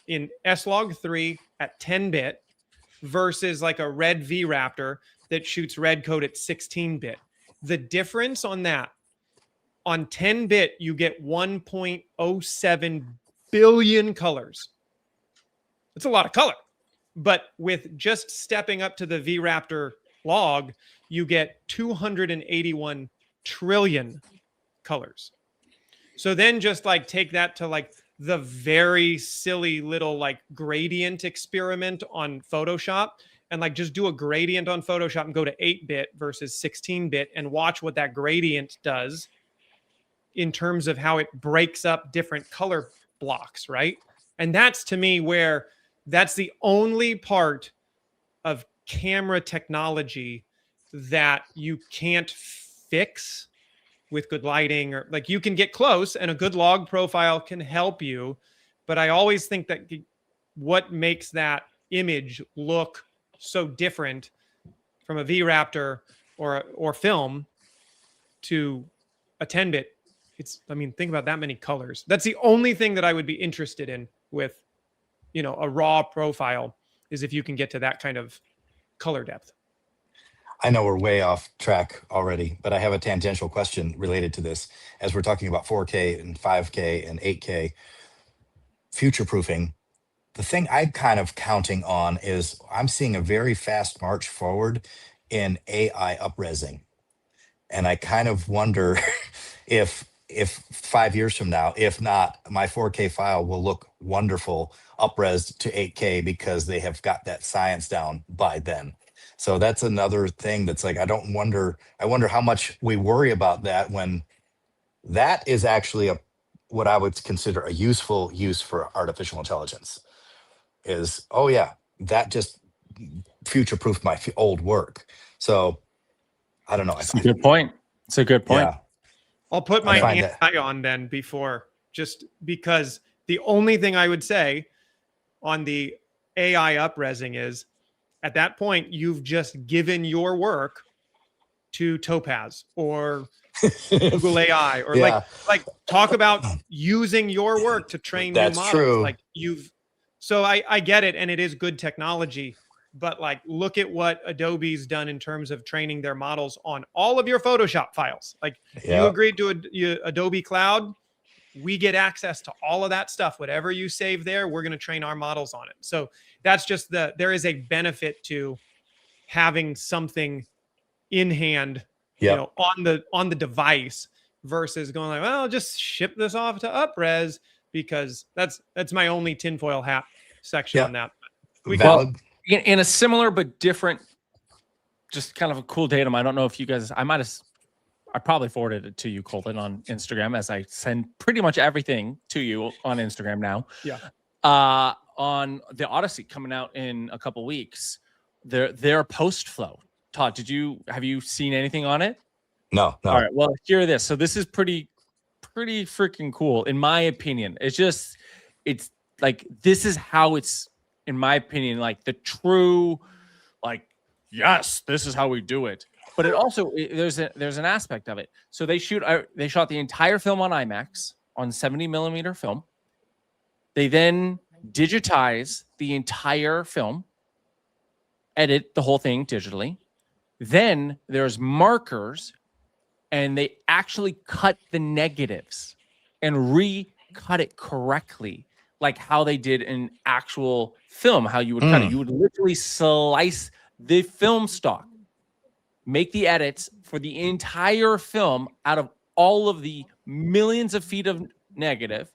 in S-Log 3 at 10-bit versus like a Red V Raptor that shoots red code at 16-bit. The difference on that, on 10-bit, you get 1.07 billion colors. That's a lot of color. But with just stepping up to the V Raptor log, you get 281 trillion colors. So then just like take that to like the very silly little like gradient experiment on Photoshop, and like just do a gradient on Photoshop and go to 8-bit versus 16-bit and watch what that gradient does in terms of how it breaks up different color blocks, right? And that's, to me, where that's the only part of camera technology that you can't fix with good lighting, or like you can get close and a good log profile can help you. But I always think that what makes that image look so different from a V Raptor or film to attend it, think about that many colors. That's the only thing that I would be interested in with, a RAW profile, is if you can get to that kind of color depth. I know we're way off track already, but I have a tangential question related to this. As we're talking about 4K and 5K and 8K future proofing, the thing I'm kind of counting on is I'm seeing a very fast march forward in AI upresing. And I kind of wonder if 5 years from now, if not, my 4K file will look wonderful upresed to 8K because they have got that science down by then. So that's another thing that's like, I wonder how much we worry about that when that is actually what I would consider a useful use for artificial intelligence is, oh yeah, that just future-proofed my old work. So I don't know. It's a good point. It's a good point. Yeah. I'll put my anti on then before, just because the only thing I would say on the AI upresing is, at that point, you've just given your work to Topaz or Google AI, or like talk about using your work to train new models. True. Like so I get it, and it is good technology, but like, look at what Adobe's done in terms of training their models on all of your Photoshop files. Like, you agreed to Adobe Cloud, we get access to all of that stuff. Whatever you save there, we're going to train our models on it. So that's just there is a benefit to having something in hand, on the device, versus going like, well, just ship this off to upres, because that's my only tinfoil hat section on that. In a similar but different, just kind of a cool datum. I don't know if you guys, I probably forwarded it to you, Colden, on Instagram, as I send pretty much everything to you on Instagram now. Yeah. On the Odyssey coming out in a couple weeks, their post flow. Todd, have you seen anything on it? No. All right. Well, hear this. So this is pretty freaking cool, in my opinion. It's like, this is how it's, in my opinion, like the true, like, yes, this is how we do it. But it also, there's an aspect of it. So they shot the entire film on IMAX on 70mm film. They then digitize the entire film, edit the whole thing digitally. Then there's markers, and they actually cut the negatives and recut it correctly, like how they did in actual film, how you would cut it. You would literally slice the film stock, make the edits for the entire film out of all of the millions of feet of negative.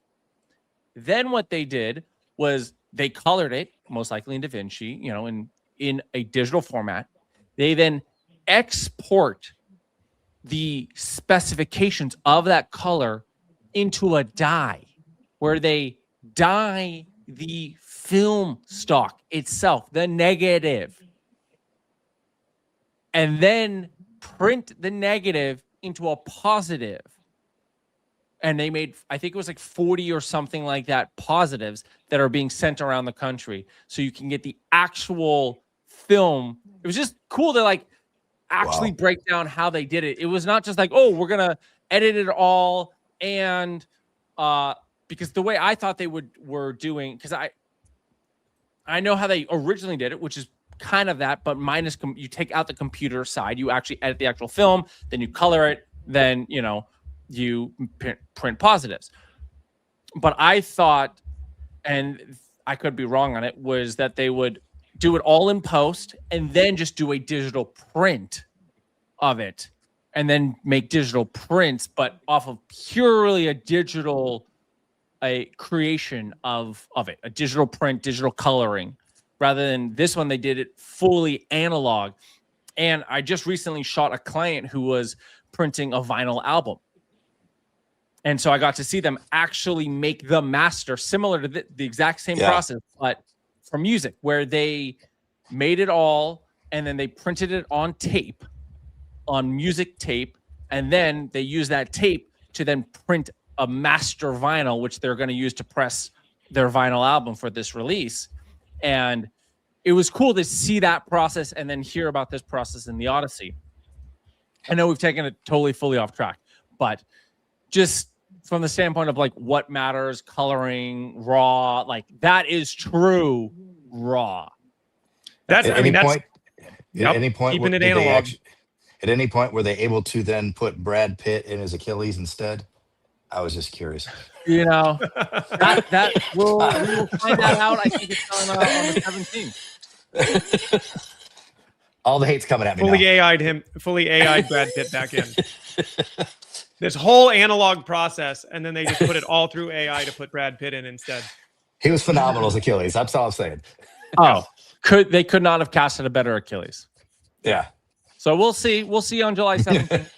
Then what they did was they colored it, most likely in DaVinci, in a digital format. They then export the specifications of that color into a dye, where they dye the film stock itself, the negative, and then print the negative into a positive. And they made, I think it was like 40 or something like that, positives that are being sent around the country, so you can get the actual film. It was just cool to like actually break down how they did it. It was not just like, oh, we're gonna edit it all, and because the way I thought they were doing, because I know how they originally did it, which is kind of that, but minus you take out the computer side, you actually edit the actual film, then you color it, then you print positives. But I thought, and I could be wrong on it, was that they would do it all in post and then just do a digital print of it, and then make digital prints, but off of purely a creation of it, a digital print, digital coloring, rather than this one. They did it fully analog. And I just recently shot a client who was printing a vinyl album. And so I got to see them actually make the master, similar to the exact same process, but for music, where they made it all and then they printed it on tape, on music tape, and then they use that tape to then print a master vinyl, which they're going to use to press their vinyl album for this release. And it was cool to see that process and then hear about this process in the Odyssey. I know we've taken it totally fully off track, but just from the standpoint of like what matters, coloring, raw, like that is true raw. That's At I mean any that's point, at any point, keeping it did they analog. at any point were they able to then put Brad Pitt in his Achilles instead? I was just curious. You know, that we will find that out. I think it's on the 17th. All the hate's coming at me Fully now. AI'd Brad Pitt back in. This whole analog process, and then they just put it all through AI to put Brad Pitt in instead. He was phenomenal as Achilles. That's all I'm saying. Oh, they could not have casted a better Achilles. Yeah. So we'll see. We'll see on July 17th.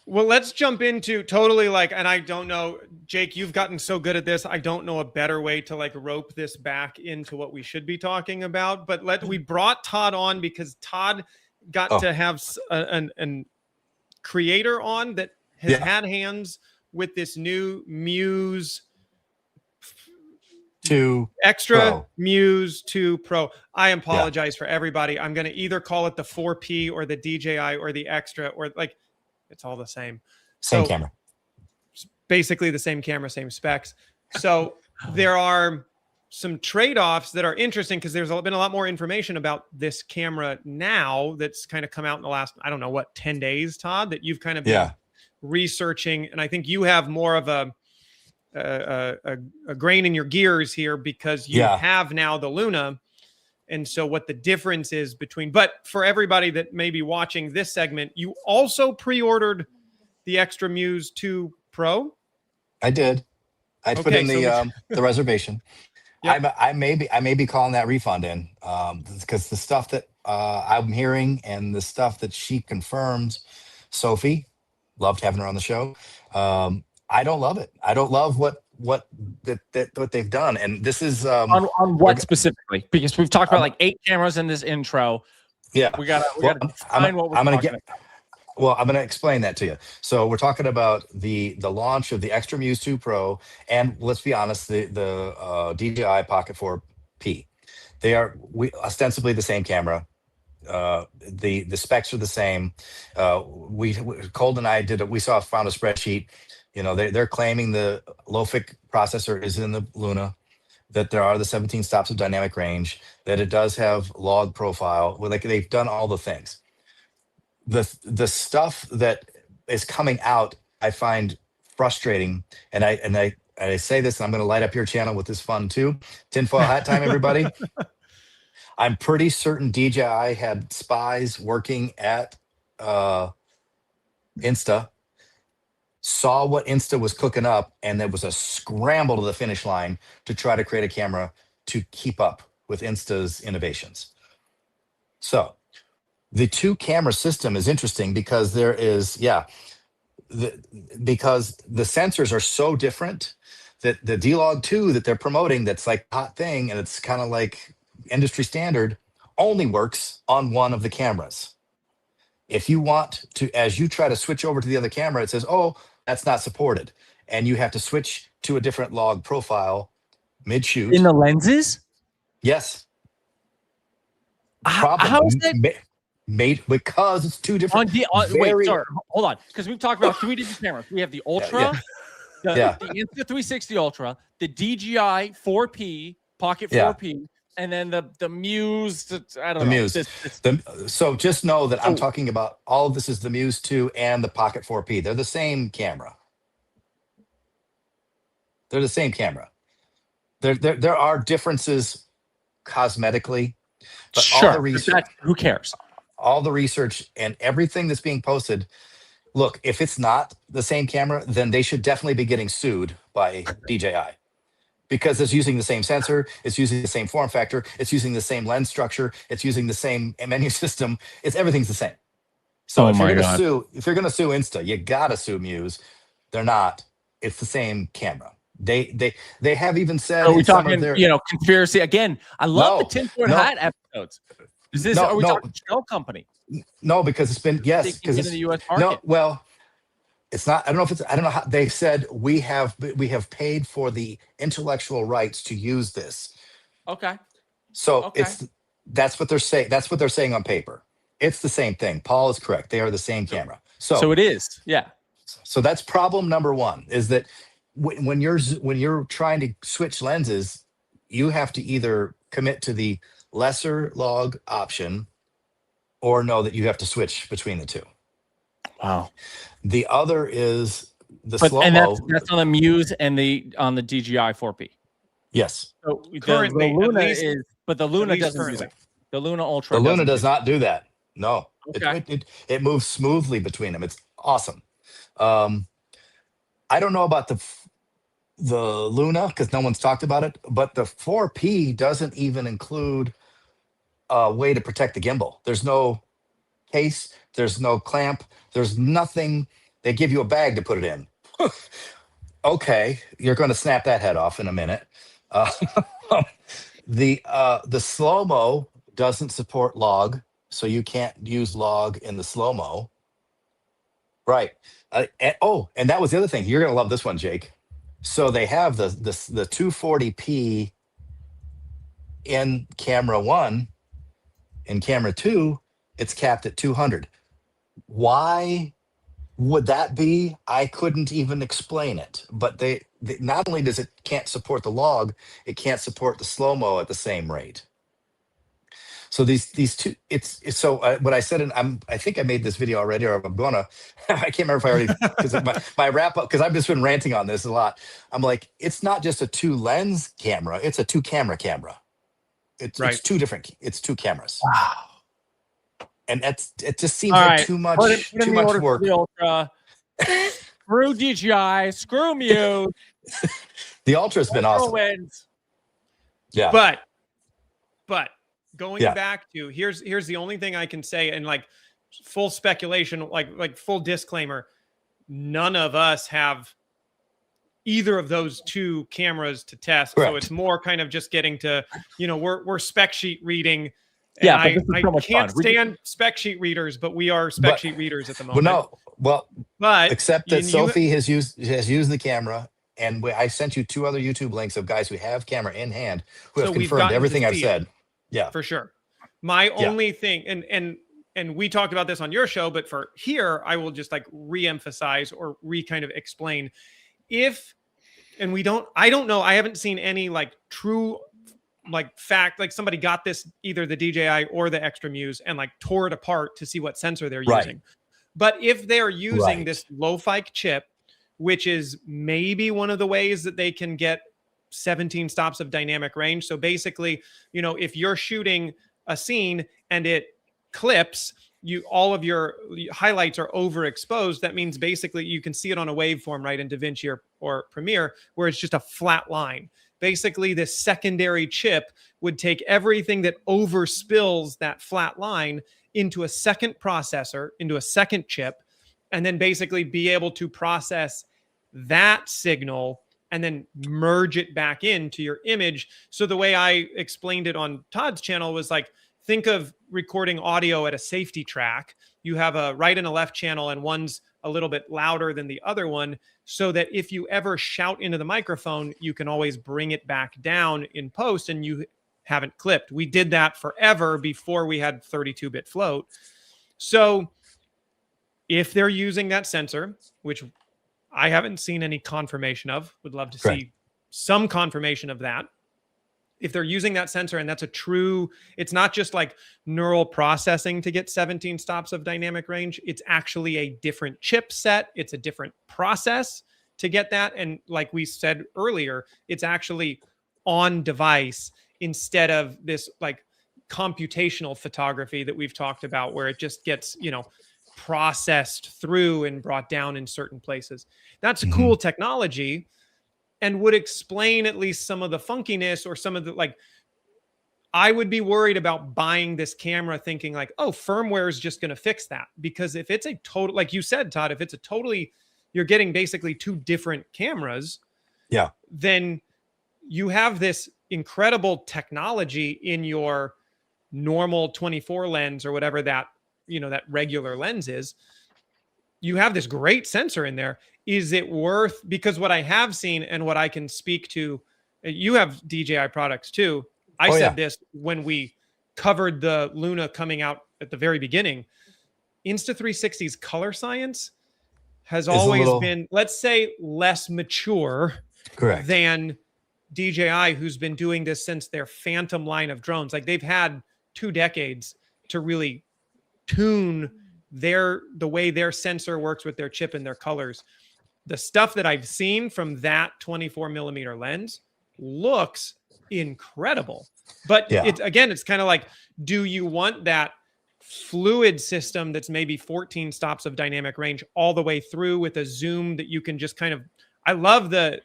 Well, let's jump into totally like, and I don't know, Jake, you've gotten so good at this. I don't know a better way to like rope this back into what we should be talking about, but we brought Todd on because Todd got to have an creator on that has had hands with this new Muse 2 Extra Pro. Muse 2 Pro. I apologize for everybody. I'm going to either call it the 4P or the DJI or the Extra, or like it's all the same. Same camera. Basically the same camera, same specs. So there are some trade-offs that are interesting because there's been a lot more information about this camera now that's kind of come out in the last, I don't know what, 10 days, Todd, that you've kind of been researching. And I think you have more of a grain in your gears here because you have now the Luna. And so what the difference is between, but for everybody that may be watching this segment, you also pre-ordered the Extra Muse 2 Pro. I did. I put in the reservation. Yep. I may be calling that refund in because the stuff that I'm hearing and the stuff that she confirms, Sophie, loved having her on the show. I don't love it. I don't love what they've done. And this is on what specifically? Because we've talked about like 8 cameras in this intro. Yeah, we gotta define what we're talking about. Well, I'm going to explain that to you. So we're talking about the launch of the Extra Muse 2 Pro, and let's be honest, the DJI Pocket 4P. They are ostensibly the same camera. The specs are the same. Colden and I found a spreadsheet. You know, they're claiming the LOFIC processor is in the Luna, that there are the 17 stops of dynamic range, that it does have log profile. Well, like they've done all the things. The stuff that is coming out, I find frustrating, and I say this, and I'm going to light up your channel with this fun too. Tinfoil hat time, everybody. I'm pretty certain DJI had spies working at Insta, saw what Insta was cooking up, and there was a scramble to the finish line to try to create a camera to keep up with Insta's innovations. So the 2 camera system is interesting because there is, because the sensors are so different that the D-Log 2 that they're promoting, that's like a hot thing, and it's kind of like industry standard, only works on one of the cameras. If you want to, as you try to switch over to the other camera, it says, oh, that's not supported. And you have to switch to a different log profile mid-shoot. In the lenses? Yes. How is that? Made because it's 2 different. Wait, sorry, hold on. Because we've talked about 3 different cameras. We have the Ultra, the Insta360 Ultra, the DJI 4P, Pocket 4P, and then the Muse. I don't know. Muse. So just know that I'm talking about all of this is the Muse 2 and the Pocket 4P. They're the same camera. They're the same camera. There are differences cosmetically, but all the research. Who cares? All the research and everything that's being posted. Look, if it's not the same camera, then they should definitely be getting sued by DJI because it's using the same sensor, it's using the same form factor, it's using the same lens structure, it's using the same menu system. Everything's the same. So if you're gonna sue Insta, you gotta sue Muse. They're not. It's the same camera. They have even said. Are we talking, conspiracy again? I love the tinfoil hat episodes. Are we talking shell company? No, because it's been because it's in the U.S. market. No, well, it's not. I don't know how they said we have paid for the intellectual rights to use this. Okay. So that's what they're saying. That's what they're saying on paper. It's the same thing. Paul is correct. They are the same camera. So it is. Yeah. So that's problem number one, is that when you're trying to switch lenses, you have to either commit to the lesser log option or know that you have to switch between the two. Wow. The other is the and slow-mo. that's on the Muse and on the DJI 4P. Yes. So Currently, the Luna at least- is, but the Luna at least doesn't do currently. that. The Luna Ultra. The Luna doesn't does do not do that. No. Okay. It moves smoothly between them. It's awesome. I don't know about the Luna because no one's talked about it, but the 4P doesn't even include a way to protect the gimbal. There's no case, there's no clamp, there's nothing. They give you a bag to put it in. Okay, you're going to snap that head off in a minute. The slow-mo doesn't support log, so you can't use log in the slow-mo. Right. And that was the other thing. You're going to love this one, Jake. So they have the 240p in camera 1. In camera 2, it's capped at 200. Why would that be? I couldn't even explain it. But they not only does it can't support the log, it can't support the slow-mo at the same rate. So these two, it's so what I said, and I think I made this video already, or I'm gonna. I can't remember if I already, because my wrap up, because I've just been ranting on this a lot. I'm like, it's not just a 2-lens camera; it's a 2-camera camera. It's two different. It's 2 cameras. Wow. And it just seems All like right. too much Put work. The Ultra. Screw DJI. Screw Muse. The Ultra's been awesome. Wins. Yeah. But going back to here's the only thing I can say, and like full speculation, like full disclaimer, none of us have either of those 2 cameras to test. Correct. So it's more kind of just getting to, we're spec sheet reading. Yeah, I so much can't fun. stand spec sheet readers, but we are spec sheet readers at the moment. But except that Sophie has used the camera, and I sent you 2 other YouTube links of guys who have camera in hand who have confirmed everything I've said. Yeah, for sure. My only thing, and we talked about this on your show, but for here, I will just like re-emphasize or kind of explain. I don't know, I haven't seen any like true like fact, like somebody got this, either the DJI or the Extra Muse, and like tore it apart to see what sensor they're using. But if they're using this low-fi chip, which is maybe one of the ways that they can get 17 stops of dynamic range. So basically, if you're shooting a scene and it clips, all of your highlights are overexposed. That means basically you can see it on a waveform, right, in DaVinci or Premiere, where it's just a flat line. Basically, this secondary chip would take everything that overspills that flat line into a second processor, into a second chip, and then basically be able to process that signal and then merge it back into your image. So the way I explained it on Todd's channel was like, think of recording audio at a safety track. You have a right and a left channel, and one's a little bit louder than the other one, so that if you ever shout into the microphone, you can always bring it back down in post and you haven't clipped. We did that forever before we had 32-bit float. So if they're using that sensor, which I haven't seen any confirmation of, would love to see some confirmation of that. If they're using that sensor, and that's it's not just like neural processing to get 17 stops of dynamic range. It's actually a different chipset. It's a different process to get that. And like we said earlier, it's actually on device instead of this like computational photography that we've talked about, where it just gets, processed through and brought down in certain places. That's cool technology, and would explain at least some of the funkiness or some of the, like, I would be worried about buying this camera thinking like, oh, firmware is just going to fix that. Because if it's a total, like you said, Todd, if it's a totally, you're getting basically 2 different cameras, then you have this incredible technology in your normal 24 lens or whatever that, that regular lens is. You have this great sensor in there. Is it worth, because what I have seen and what I can speak to, you have DJI products too. I said this when we covered the Luna coming out at the very beginning, Insta360's color science has always been, let's say, less mature than DJI, who's been doing this since their Phantom line of drones. Like, they've had 2 decades to really tune the way their sensor works with their chip and their colors. The stuff that I've seen from that 24 millimeter lens looks incredible. But it's kind of like, do you want that fluid system that's maybe 14 stops of dynamic range all the way through with a zoom that you can just kind of, I love the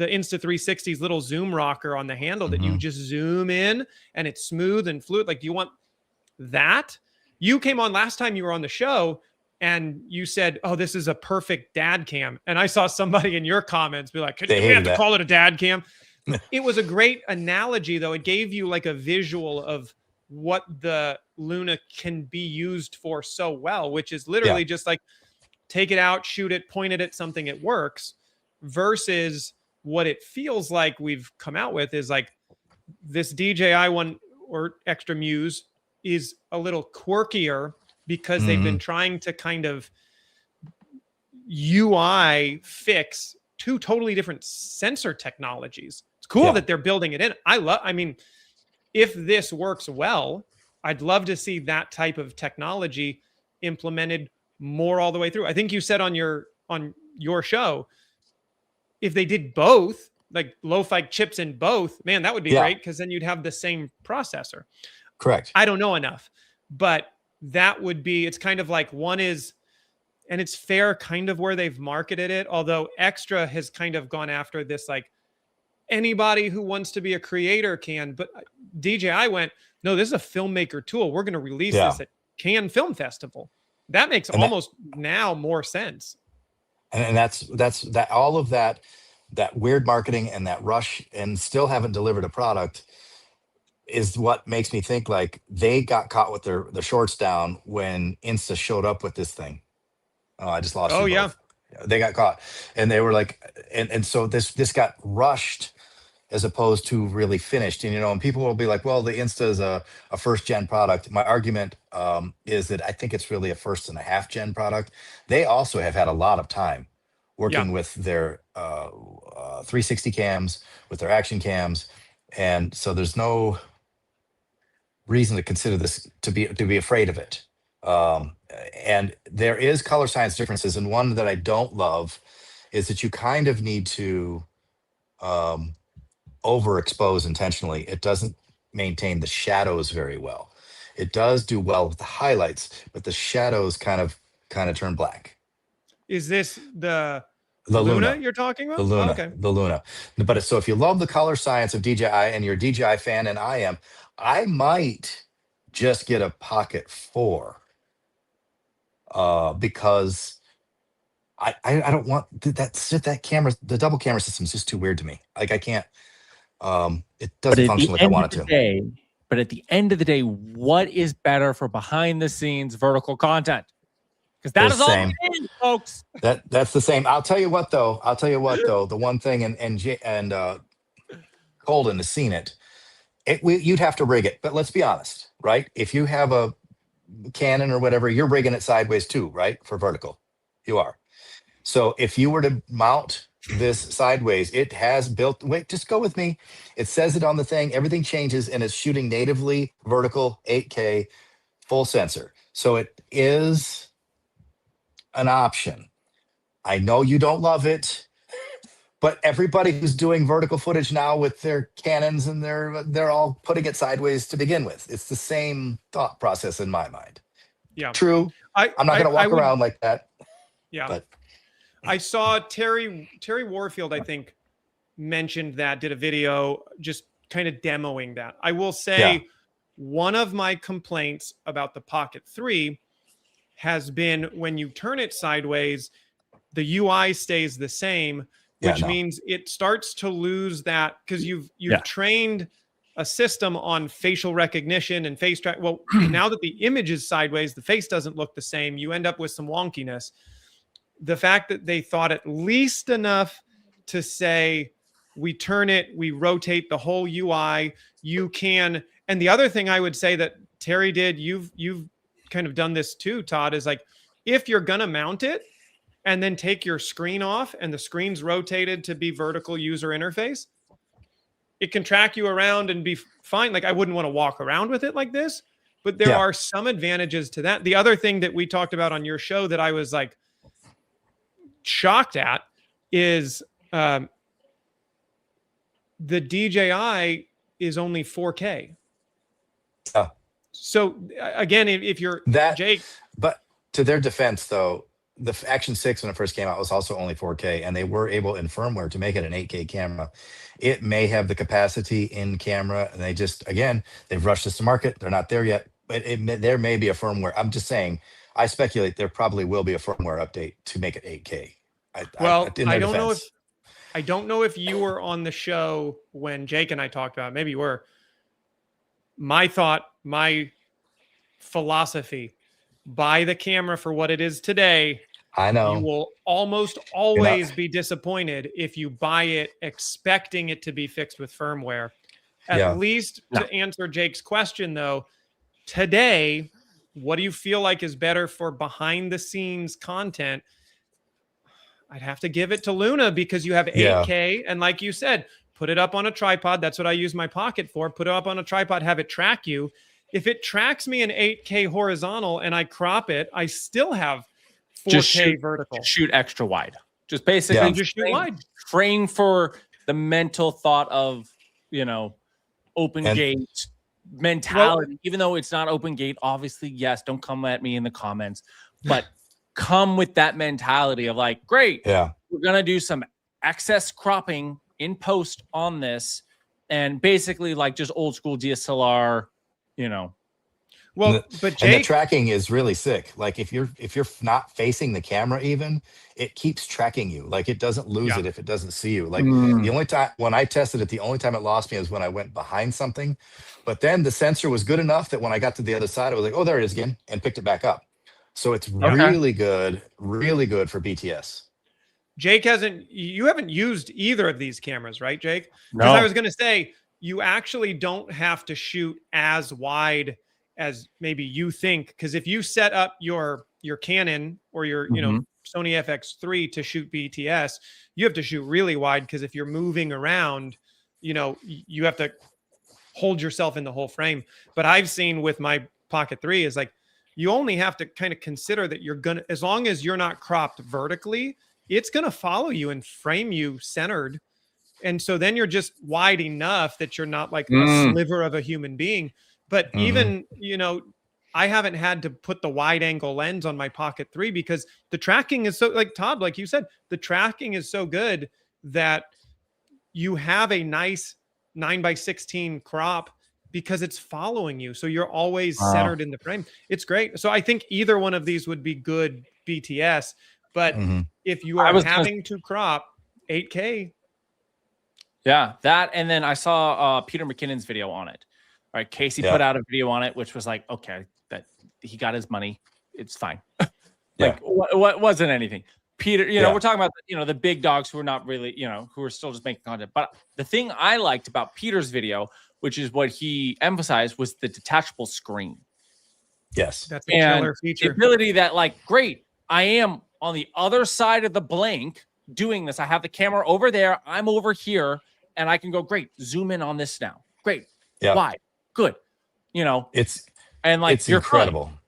Insta360's little zoom rocker on the handle that you just zoom in and it's smooth and fluid. Like, do you want that? You came on last time you were on the show and you said, oh, this is a perfect dad cam. And I saw somebody in your comments be like, we have to call it a dad cam. It was a great analogy, though. It gave you like a visual of what the Luna can be used for so well, which is literally just like, take it out, shoot it, point it at something, it works, versus what it feels like we've come out with is like this DJI one or Extra Muse is a little quirkier because they've been trying to kind of UI fix 2 totally different sensor technologies. It's cool that they're building it in. I mean, if this works well, I'd love to see that type of technology implemented more all the way through. I think you said on your show, if they did both, like lo-fi chips in both, man, that would be great, because then you'd have the same processor. Correct. I don't know enough, but that would be, it's kind of like one is, and it's fair kind of where they've marketed it, although Extra has kind of gone after this, like anybody who wants to be a creator can, but DJI went, no, this is a filmmaker tool. We're going to release this at Cannes Film Festival. That makes almost now more sense. And that's all of that weird marketing and that rush and still haven't delivered a product is what makes me think like they got caught with the shorts down when Insta showed up with this thing. Oh, I just lost you. Oh, yeah. They got caught and they were like, and so this got rushed as opposed to really finished. And, and people will be like, well, the Insta is a first gen product. My argument is that I think it's really a 1.5 gen product. They also have had a lot of time working with their 360 cams, with their action cams. And so there's no reason to consider this to be afraid of it. And there is color science differences. And one that I don't love is that you kind of need to overexpose intentionally. It doesn't maintain the shadows very well. It does do well with the highlights, but the shadows kind of turn black. Is this the Luna you're talking about? The Luna, the Luna. But so if you love the color science of DJI and you're a DJI fan, and I am, I might just get a Pocket 4 because I don't want that camera. The double camera system is just too weird to me. Like I can't. It doesn't function like I want it to. But at the end of the day, what is better for behind the scenes vertical content? Because that is all it is, folks. That's the same. I'll tell you what though. The one thing, and Colden has seen it. You'd have to rig it, but let's be honest, right? If you have a Canon or whatever, you're rigging it sideways too, right? For vertical, you are. So if you were to mount this sideways, it has built. Wait, just go with me. It says it on the thing. Everything changes, and it's shooting natively vertical 8K full sensor. So it is an option. I know you don't love it, but everybody who's doing vertical footage now with their Canons and they're all putting it sideways to begin with. It's the same thought process in my mind. Yeah, true. I'm not going to walk around like that. Yeah, but I saw Terry Warfield, I think, mentioned that, did a video just kind of demoing that. I will say one of my complaints about the Pocket 3 has been when you turn it sideways, the UI stays the same, which means it starts to lose that, because you've trained a system on facial recognition and face track. Well, now that the image is sideways, the face doesn't look the same. You end up with some wonkiness. The fact that they thought at least enough to say, we turn it, we rotate the whole UI, you can. And the other thing I would say that Terry did, you've kind of done this too, Todd, is like, if you're going to mount it and then take your screen off and the screen's rotated to be vertical user interface, it can track you around and be fine. Like I wouldn't want to walk around with it like this, but there are some advantages to that. The other thing that we talked about on your show that I was like shocked at is the DJI is only 4K. Oh. So again, if you're Jake, but to their defense though, the Action 6 when it first came out was also only 4K, and they were able in firmware to make it an 8K camera. It may have the capacity in camera, and they just, again, they've rushed this to market. They're not there yet, but there may be a firmware. I'm just saying, I speculate there probably will be a firmware update to make it 8K. I don't know if you were on the show when Jake and I talked about it. Maybe you were. My philosophy, buy the camera for what it is today. I know. You will almost always be disappointed if you buy it expecting it to be fixed with firmware. At least to answer Jake's question, though, today, what do you feel like is better for behind the scenes content? I'd have to give it to Luna because you have 8K. And like you said, put it up on a tripod. That's what I use my Pocket for. Put it up on a tripod, have it track you. If it tracks me in 8K horizontal and I crop it, I still have 4K vertical. Shoot extra wide. Just basically just shoot wide. Train for the mental thought of, open gate mentality. Well, even though it's not open gate, obviously, yes, don't come at me in the comments, but come with that mentality of like, great, we're going to do some excess cropping in post on this. And basically like just old school DSLR, Well, but Jake, and the tracking is really sick. Like if you're not facing the camera, even it keeps tracking you. Like it doesn't lose it if it doesn't see you. Like the only time when I tested it, the only time it lost me is when I went behind something. But then the sensor was good enough that when I got to the other side, I was like, oh, there it is again, and picked it back up. So it's really good for BTS. Jake you haven't used either of these cameras, right, Jake? No. Because I was going to say, you actually don't have to shoot as wide as maybe you think. Because if you set up your Canon or your Sony FX5 to shoot BTS, you have to shoot really wide because if you're moving around, you have to hold yourself in the whole frame. But I've seen with my Pocket 3 is like, you only have to kind of consider that you're going to, as long as you're not cropped vertically, it's going to follow you and frame you centered. And so then you're just wide enough that you're not like a sliver of a human being. But even, I haven't had to put the wide angle lens on my Pocket 3 because the tracking is so, like Todd, like you said, the tracking is so good that you have a nice 9:16 crop because it's following you. So you're always centered in the frame. It's great. So I think either one of these would be good BTS. But if you are having to crop 8K. Yeah, that. And then I saw Peter McKinnon's video on it. All right, Casey put out a video on it, which was like, okay, that he got his money. It's fine. What wasn't anything. Peter, we're talking about, the big dogs who are not really, who are still just making content. But the thing I liked about Peter's video, which is what he emphasized, was the detachable screen. Yes. That's a killer feature. The ability that like, great, I am on the other side of the blank doing this. I have the camera over there. I'm over here and I can go, great, zoom in on this now. Great. Yeah. Why? Good. It's you're incredible. Fine.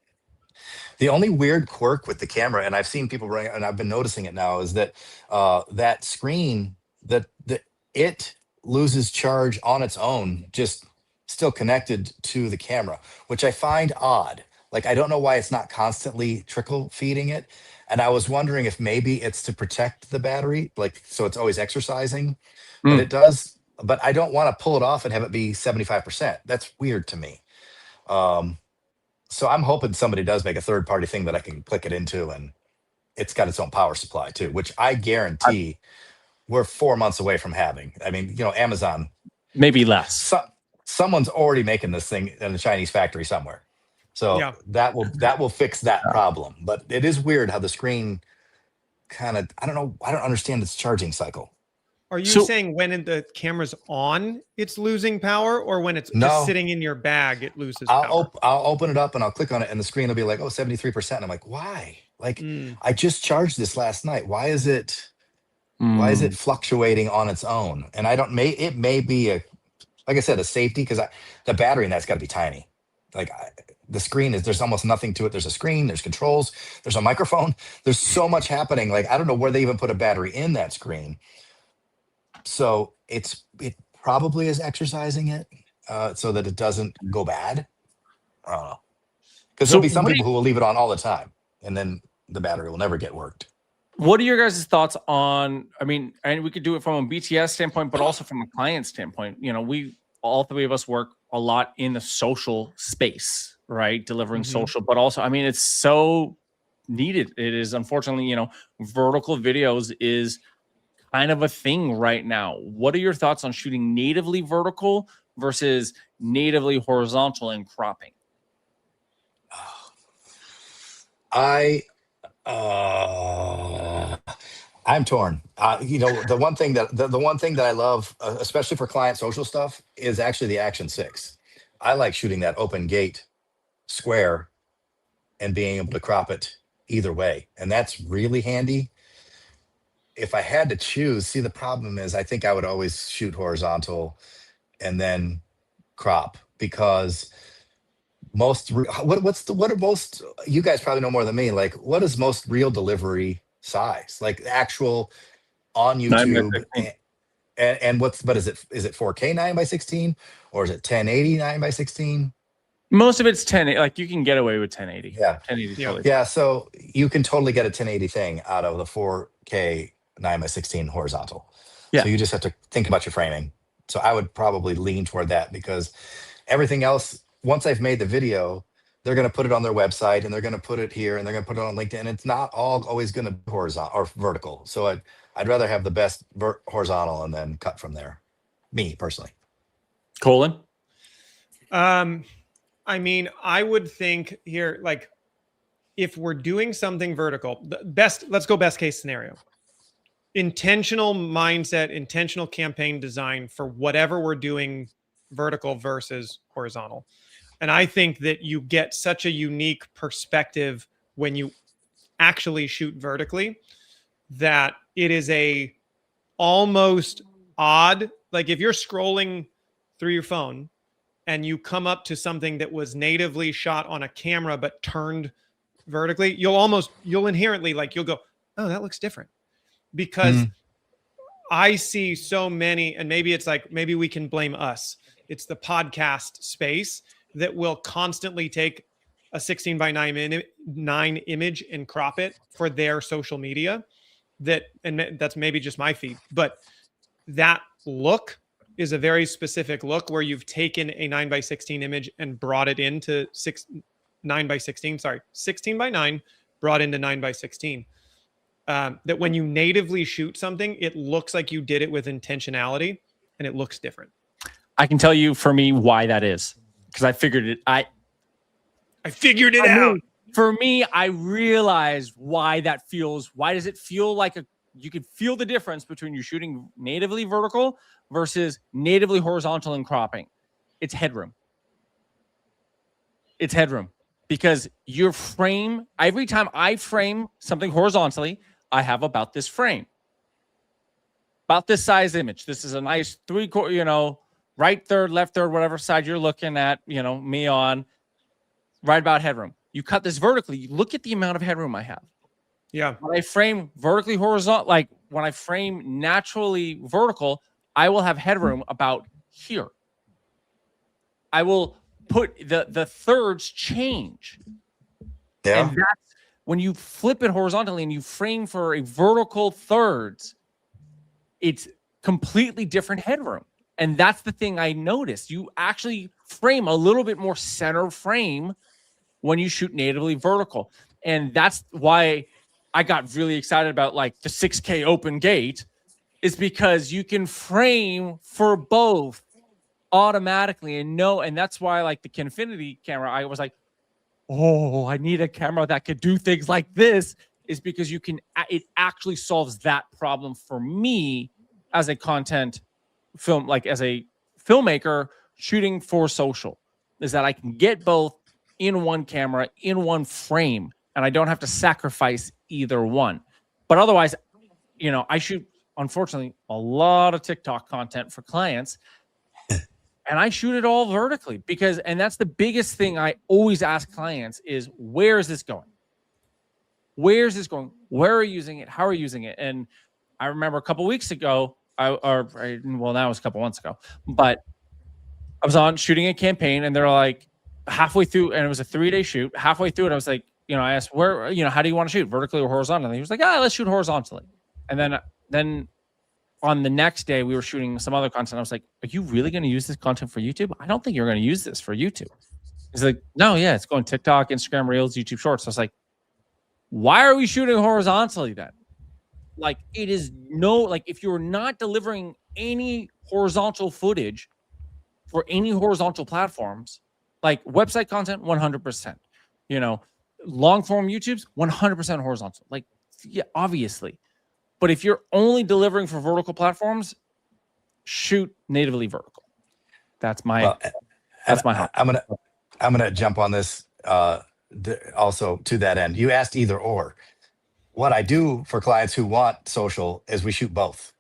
The only weird quirk with the camera, and I've seen people bring, and I've been noticing it now, is that that screen, that it loses charge on its own, just still connected to the camera, which I find odd. Like, I don't know why it's not constantly trickle feeding it. And I was wondering if maybe it's to protect the battery, like, so it's always exercising, but it does. But I don't want to pull it off and have it be 75%. That's weird to me. So I'm hoping somebody does make a third-party thing that I can click it into, and it's got its own power supply too, which I guarantee we're 4 months away from having. I mean, Amazon, maybe less. Someone's already making this thing in a Chinese factory somewhere, so that will fix that problem. But it is weird how the screen kind of, I don't know, I don't understand its charging cycle. Are you saying when the camera's on, it's losing power, or when it's just sitting in your bag, it loses power? I'll open it up and I'll click on it and the screen will be like, oh, 73%. And I'm like, why? Like, I just charged this last night. Why is it fluctuating on its own? And it may be like I said, a safety, because the battery in that's got to be tiny. Like the screen there's almost nothing to it. There's a screen, there's controls, there's a microphone. There's so much happening. Like, I don't know where they even put a battery in that screen. So it probably is exercising it so that it doesn't go bad. I don't know. Because there'll be some people who will leave it on all the time, and then the battery will never get worked. What are your guys' thoughts on, I mean, and we could do it from a BTS standpoint, but also from a client standpoint. You know, all three of us work a lot in the social space, right? Delivering social, but also, I mean, it's so needed. It is, unfortunately, you know, vertical videos is kind of a thing right now. What are your thoughts on shooting natively vertical versus natively horizontal and cropping? I'm torn. You know, the one thing that I love, especially for client social stuff, is actually the Action 6. I like shooting that open gate square and being able to crop it either way, and that's really handy. If I had to choose, see, the problem is I think I would always shoot horizontal and then crop, because what are most, you guys probably know more than me, like what is most real delivery size, like actual on YouTube, and what is it 4K 9:16 or is it 1080 9:16? Most of it's 10, like you can get away with 1080. Yeah, 1080 totally. Yeah, so you can totally get a 1080 thing out of the 4K 9:16 horizontal. Yeah. So you just have to think about your framing. So I would probably lean toward that, because everything else, once I've made the video, they're going to put it on their website and they're going to put it here and they're going to put it on LinkedIn. And it's not all always going to be horizontal or vertical. So I'd rather have the best horizontal and then cut from there. Me personally. Colden? I mean, I would think here, like, if we're doing something vertical, let's go best case scenario. Intentional mindset, intentional campaign design for whatever we're doing vertical versus horizontal. And I think that you get such a unique perspective when you actually shoot vertically that it is a almost odd, like if you're scrolling through your phone and you come up to something that was natively shot on a camera but turned vertically, you'll inherently, like, you'll go, oh, that looks different. Because I see so many, and maybe it's like, maybe we can blame us. It's the podcast space that will constantly take a 16:9 image and crop it for their social media. And that's maybe just my feed, but that look is a very specific look where you've taken a 9:16 image and brought it into 16:9, brought into 9:16. That when you natively shoot something, it looks like you did it with intentionality and it looks different. I can tell you for me why that is, because I figured it. I figured it out. For me, I realized why that feels. Why does it feel like you could feel the difference between you shooting natively vertical versus natively horizontal and cropping? It's headroom. It's headroom, because your frame, every time I frame something horizontally, I have about this frame, about this size image. This is a nice 3/4, right third, left third, whatever side you're looking at, me on, right about headroom. You cut this vertically, you look at the amount of headroom I have. Yeah. When I frame vertically horizontal, like when I frame naturally vertical, I will have headroom about here. I will put the thirds change. Yeah. And that's when you flip it horizontally and you frame for a vertical thirds, it's completely different headroom. And that's the thing I noticed. You actually frame a little bit more center frame when you shoot natively vertical. And that's why I got really excited about like the 6K open gate, is because you can frame for both automatically and that's why, like, the Kinfinity camera, I was like, oh, I need a camera that could do things like this, is because it actually solves that problem for me as a content film, like as a filmmaker shooting for social, is that I can get both in one camera, in one frame, and I don't have to sacrifice either one. But otherwise, you know, I shoot, unfortunately, a lot of TikTok content for clients, and I shoot it all vertically because, and that's the biggest thing I always ask clients is, where is this going? Where is this going? Where are you using it? How are you using it? And I remember a couple of weeks ago, well, now it was a couple months ago, but I was on shooting a campaign, and they're like halfway through, and it was a 3-day shoot. Halfway through it, I was like, you know, I asked, where, you know, how do you want to shoot, vertically or horizontally? He was like, let's shoot horizontally. And then on the next day, we were shooting some other content. I was like, are you really going to use this content for YouTube? I don't think you're going to use this for YouTube. He's like, no, yeah, it's going TikTok, Instagram Reels, YouTube Shorts. So I was like, why are we shooting horizontally then? Like, it is like, if you're not delivering any horizontal footage for any horizontal platforms, like website content, 100%, you know, long form YouTube's 100% horizontal. Like, yeah, obviously. But if you're only delivering for vertical platforms, shoot natively vertical. That's my hope. I'm gonna jump on this also to that end. You asked either or. What I do for clients who want social is we shoot both.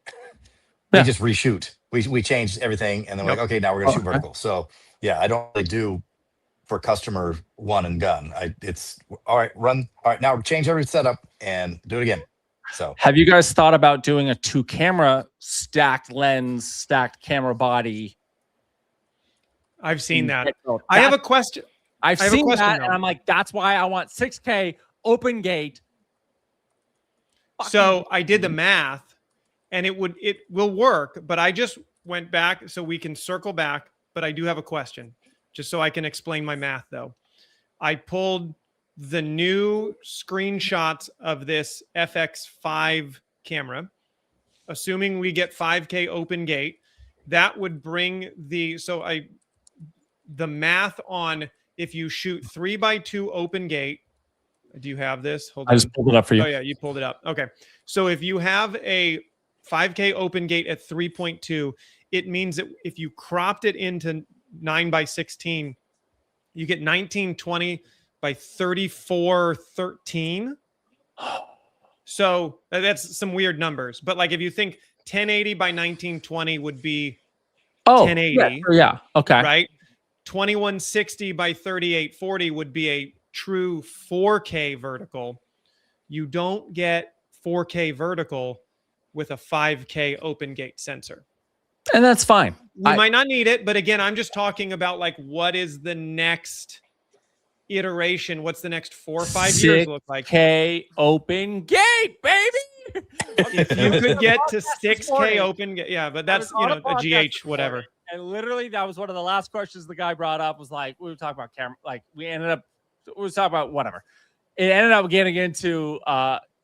We just reshoot. We change everything, and then we're like, okay, now we're gonna shoot vertical. So yeah, I don't really do for customer one and gun. It's all right, run. All right, now change every setup and do it again. So have you guys thought about doing a 2-camera stacked lens, stacked camera body? I've seen that. I have a question. I've seen that, and I'm like, that's why I want 6K open gate. So I did the math, and it will work, but I just went back so we can circle back, but I do have a question just so I can explain my math though. I pulled the new screenshots of this FX5 camera, assuming we get 5K open gate, that would bring the math on if you shoot 3x2 open gate. Do you have this? Hold on. I just pulled it up for you. Oh yeah, you pulled it up. Okay. So if you have a 5K open gate at 3.2, it means that if you cropped it into 9x16, you get 1920 by 3413. So that's some weird numbers. But like if you think 1080 by 1920 would be 1080. Yeah. Okay. Right? 2160 by 3840 would be a true 4K vertical. You don't get 4K vertical with a 5K open gate sensor. And that's fine. You might not need it, but again, I'm just talking about like what is the next iteration? What's the next 4 or 5 years look like? 6K open gate, baby. If you could get to 6K open gate, yeah, but that's, you know, a GH whatever. And literally, that was one of the last questions the guy brought up. Was like, we were talking about camera, like we was talking about whatever. It ended up getting into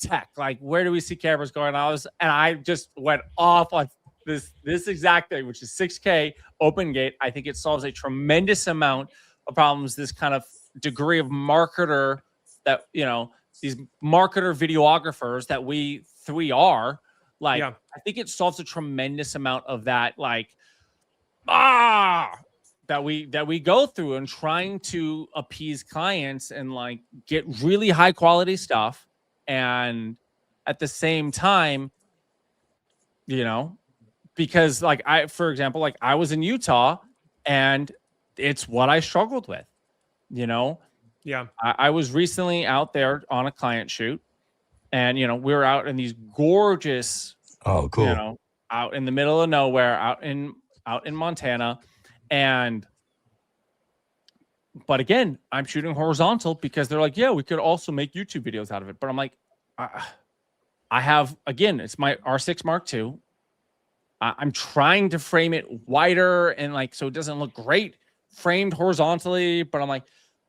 tech, like where do we see cameras going? I just went off on this exact thing, which is 6K open gate. I think it solves a tremendous amount of problems. This kind of degree of marketer that, you know, these marketer videographers that we three are, like, I think it solves a tremendous amount of that, like, that we go through and trying to appease clients and like get really high quality stuff. And at the same time, you know, because like for example, like I was in Utah and it's what I struggled with, you know? Yeah. I was recently out there on a client shoot and, you know, we were out in these gorgeous, cool, you know, out in the middle of nowhere, out in Montana. But again, I'm shooting horizontal because they're like, yeah, we could also make YouTube videos out of it. But I'm like, I have, again, it's my R6 Mark II. I'm trying to frame it wider and like, so it doesn't look great framed horizontally, but I'm like,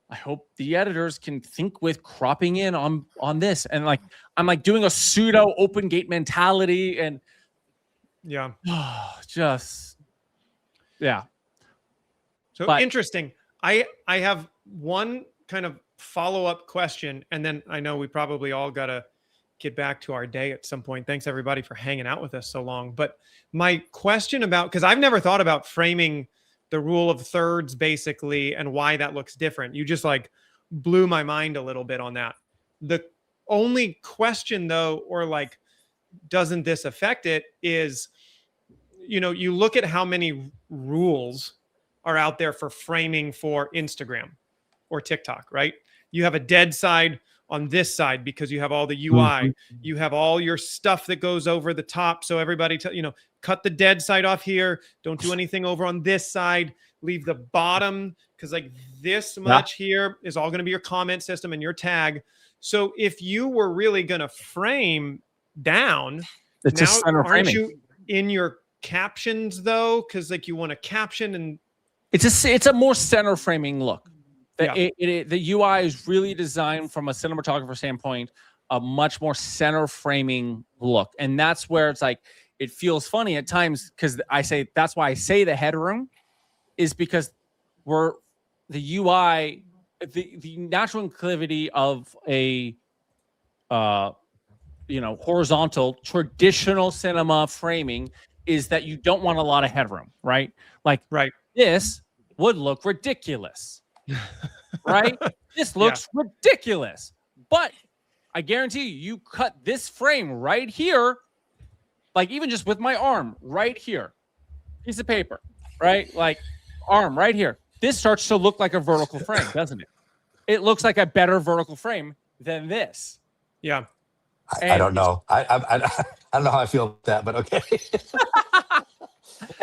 I hope the editors can think with cropping in on this. And like, I'm like doing a pseudo open gate mentality and yeah, So interesting. I have one kind of follow-up question, and then I know we probably all got to get back to our day at some point. Thanks everybody for hanging out with us so long. But my question about, because I've never thought about framing the rule of thirds basically and why that looks different. You just like blew my mind a little bit on that. The only question though, or like, doesn't this affect it, is, you know, you look at how many rules are out there for framing for Instagram or TikTok, right? You have a dead side on this side because you have all the UI, you have all your stuff that goes over the top. So everybody, cut the dead side off here. Don't do anything over on this side. Leave the bottom because like this much here is all going to be your comment system and your tag. So if you were really going to frame down, it's now, just center aren't framing. you in your captions though? Because like you want to caption and it's a more center framing look. Yeah. The UI is really designed from a cinematographer standpoint, a much more center framing look. And that's where it's like, it feels funny at times because that's why I say the headroom is because the UI, the natural inclivity of a, horizontal traditional cinema framing is that you don't want a lot of headroom, right? Like this would look ridiculous. Right? This looks ridiculous. But I guarantee you cut this frame right here, like even just with my arm right here, piece of paper, right? Like arm right here. This starts to look like a vertical frame, doesn't it? It looks like a better vertical frame than this. Yeah. I don't know. I don't know how I feel about that, but okay.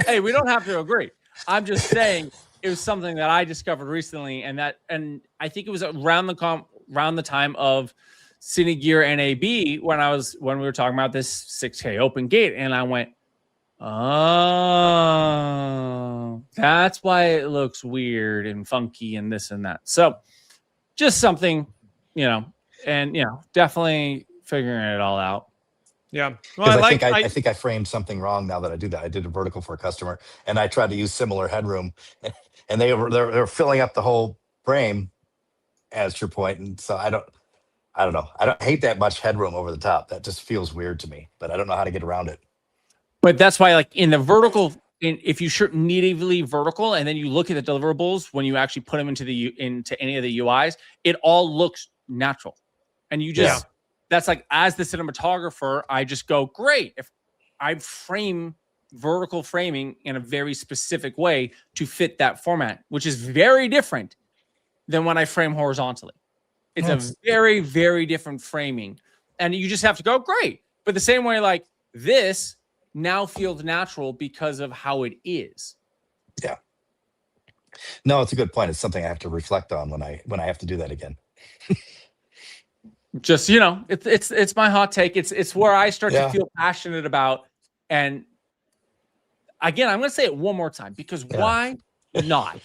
Hey, we don't have to agree. I'm just saying it was something that I discovered recently, and I think it was around the time of Cine Gear NAB when we were talking about this 6K open gate, and I went, oh, that's why it looks weird and funky and this and that. So just something, definitely figuring it all out. Yeah. Well, I think I framed something wrong now that I do that. I did a vertical for a customer and I tried to use similar headroom and they're filling up the whole frame as your point. And so I don't know. I don't hate that much headroom over the top. That just feels weird to me, but I don't know how to get around it. But that's why, like in the vertical, if you shoot natively vertical and then you look at the deliverables when you actually put them into any of the UIs, it all looks natural. And you just, that's like, as the cinematographer, I just go, great. If I frame vertical framing in a very specific way to fit that format, which is very different than when I frame horizontally. It's a very, very different framing. And you just have to go, great. But the same way, like this now feels natural because of how it is. Yeah. No, it's a good point. It's something I have to reflect on when I have to do that again. Just, it's my hot take. It's where I start to feel passionate about. And again, I'm going to say it one more time because why not?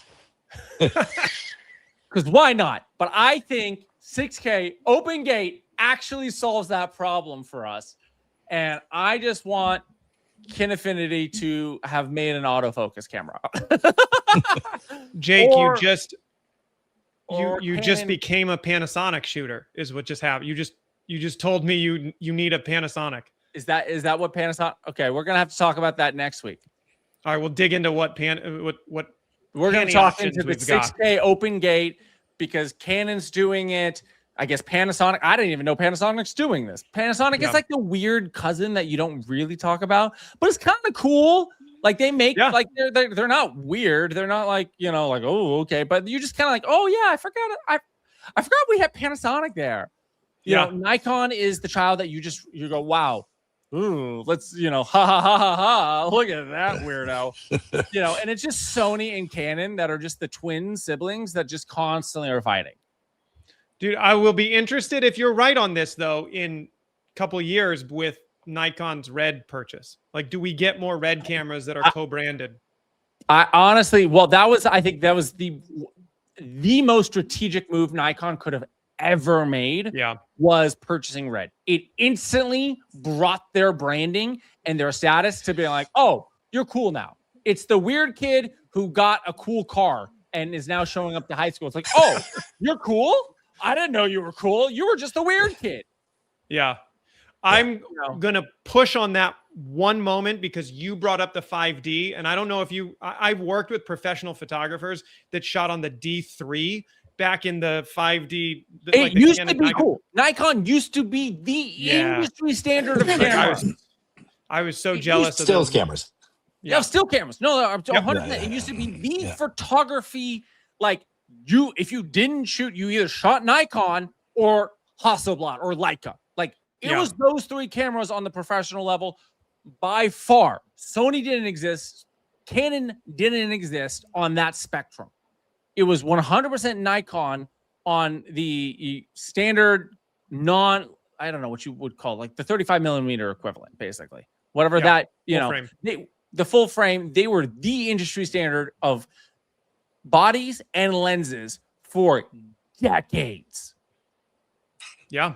Because why not? But I think 6K open gate actually solves that problem for us. And I just want Kinefinity to have made an autofocus camera. Jake, you just became a Panasonic shooter is what just happened. You just told me you need a Panasonic. Is that what Panasonic? Okay, we're gonna have to talk about that next week. All right, we'll dig into what we're gonna talk into the 6K open gate because Canon's doing it. I guess Panasonic. I didn't even know Panasonic's doing this. Panasonic is like the weird cousin that you don't really talk about, but it's kind of cool. Like they make like they're not weird. They're not like like oh okay, but you just kind of like oh yeah I forgot we had Panasonic there. You know, Nikon is the child that you go wow, ooh let's ha ha ha ha ha look at that weirdo. And it's just Sony and Canon that are just the twin siblings that just constantly are fighting. Dude, I will be interested if you're right on this though in a couple of years with Nikon's Red purchase. Like, do we get more Red cameras that are co-branded? I honestly, I think that was the most strategic move Nikon could have ever made. Yeah, was purchasing Red. It instantly brought their branding and their status to be like, oh, you're cool now. It's the weird kid who got a cool car and is now showing up to high school. It's like, oh, you're cool. I didn't know you were cool. You were just a weird kid. Yeah. I'm gonna push on that one moment because you brought up the 5D, and I don't know if I've worked with professional photographers that shot on the D3 back in the 5D. It used to be cool. Nikon used to be the industry standard of cameras. I was so jealous of those cameras. Yeah, still cameras. No, 100%. It used to be the photography. Like if you didn't shoot, you either shot Nikon or Hasselblad or Leica. Like it was those three cameras on the professional level by far. Sony didn't exist. Canon didn't exist on that spectrum. It was 100% Nikon on the standard I don't know what you would call like the 35 millimeter equivalent, basically. Whatever that, the full frame, they were the industry standard of bodies and lenses for decades. Yeah.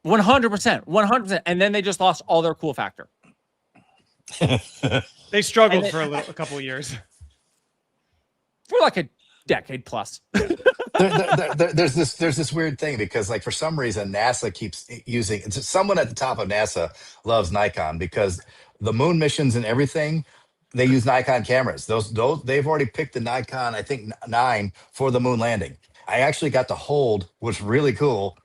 100%. And then they just lost all their cool factor. They struggled for a couple of years. For like a decade plus. There's this weird thing because like for some reason NASA keeps using someone at the top of NASA loves Nikon because the moon missions and everything, they use Nikon cameras. Those they've already picked the Nikon, I think 9 for the moon landing. I actually got to hold, what's really cool,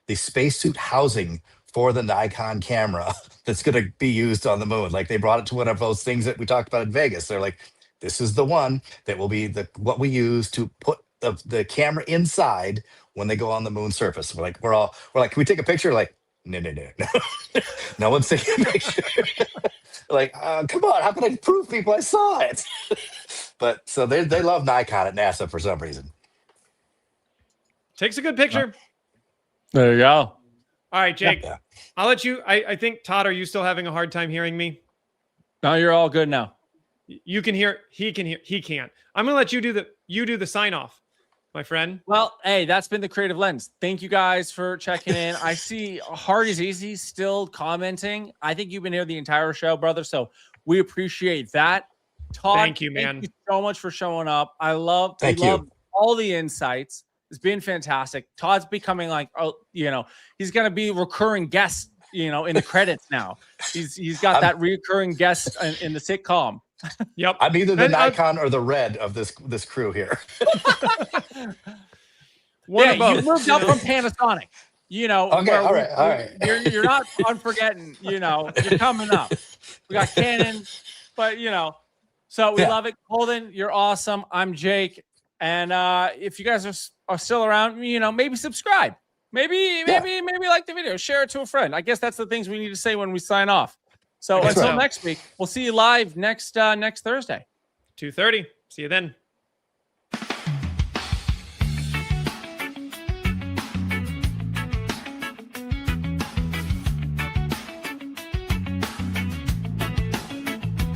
the spacesuit housing for the Nikon camera that's going to be used on the moon. Like they brought it to one of those things that we talked about in Vegas. They're like, this is the one that will be what we use to put the camera inside when they go on the moon surface. We're like, can we take a picture? Like, no. No one's taking a picture. Like, come on, how can I prove people I saw it? But so they love Nikon at NASA for some reason. Takes a good picture. There you go. All right, Jake. Yeah. I'll let you. I think, Todd, are you still having a hard time hearing me? No, you're all good now. You can hear. He can hear. He can't. I'm gonna let you do the sign off, my friend. Well, hey, that's been the Creative Lens. Thank you guys for checking in. I see Hard is Easy still commenting. I think you've been here the entire show, brother. So we appreciate that. Todd, thank you, man. Thank you so much for showing up. I love all the insights. It's been fantastic. Todd's becoming like, he's gonna be recurring guest, in the credits now. He's got that recurring guest in the sitcom. Yep. I'm either the Nikon or the Red of this crew here. You moved up from Panasonic. Okay, all right. You're not unforgetting. You're coming up. We got Canon, but so we love it. Colden, you're awesome. I'm Jake, and if you guys are still around, maybe subscribe. Maybe like the video, share it to a friend. I guess that's the things we need to say when we sign off. So until next week, we'll see you live next Thursday. 2:30. See you then.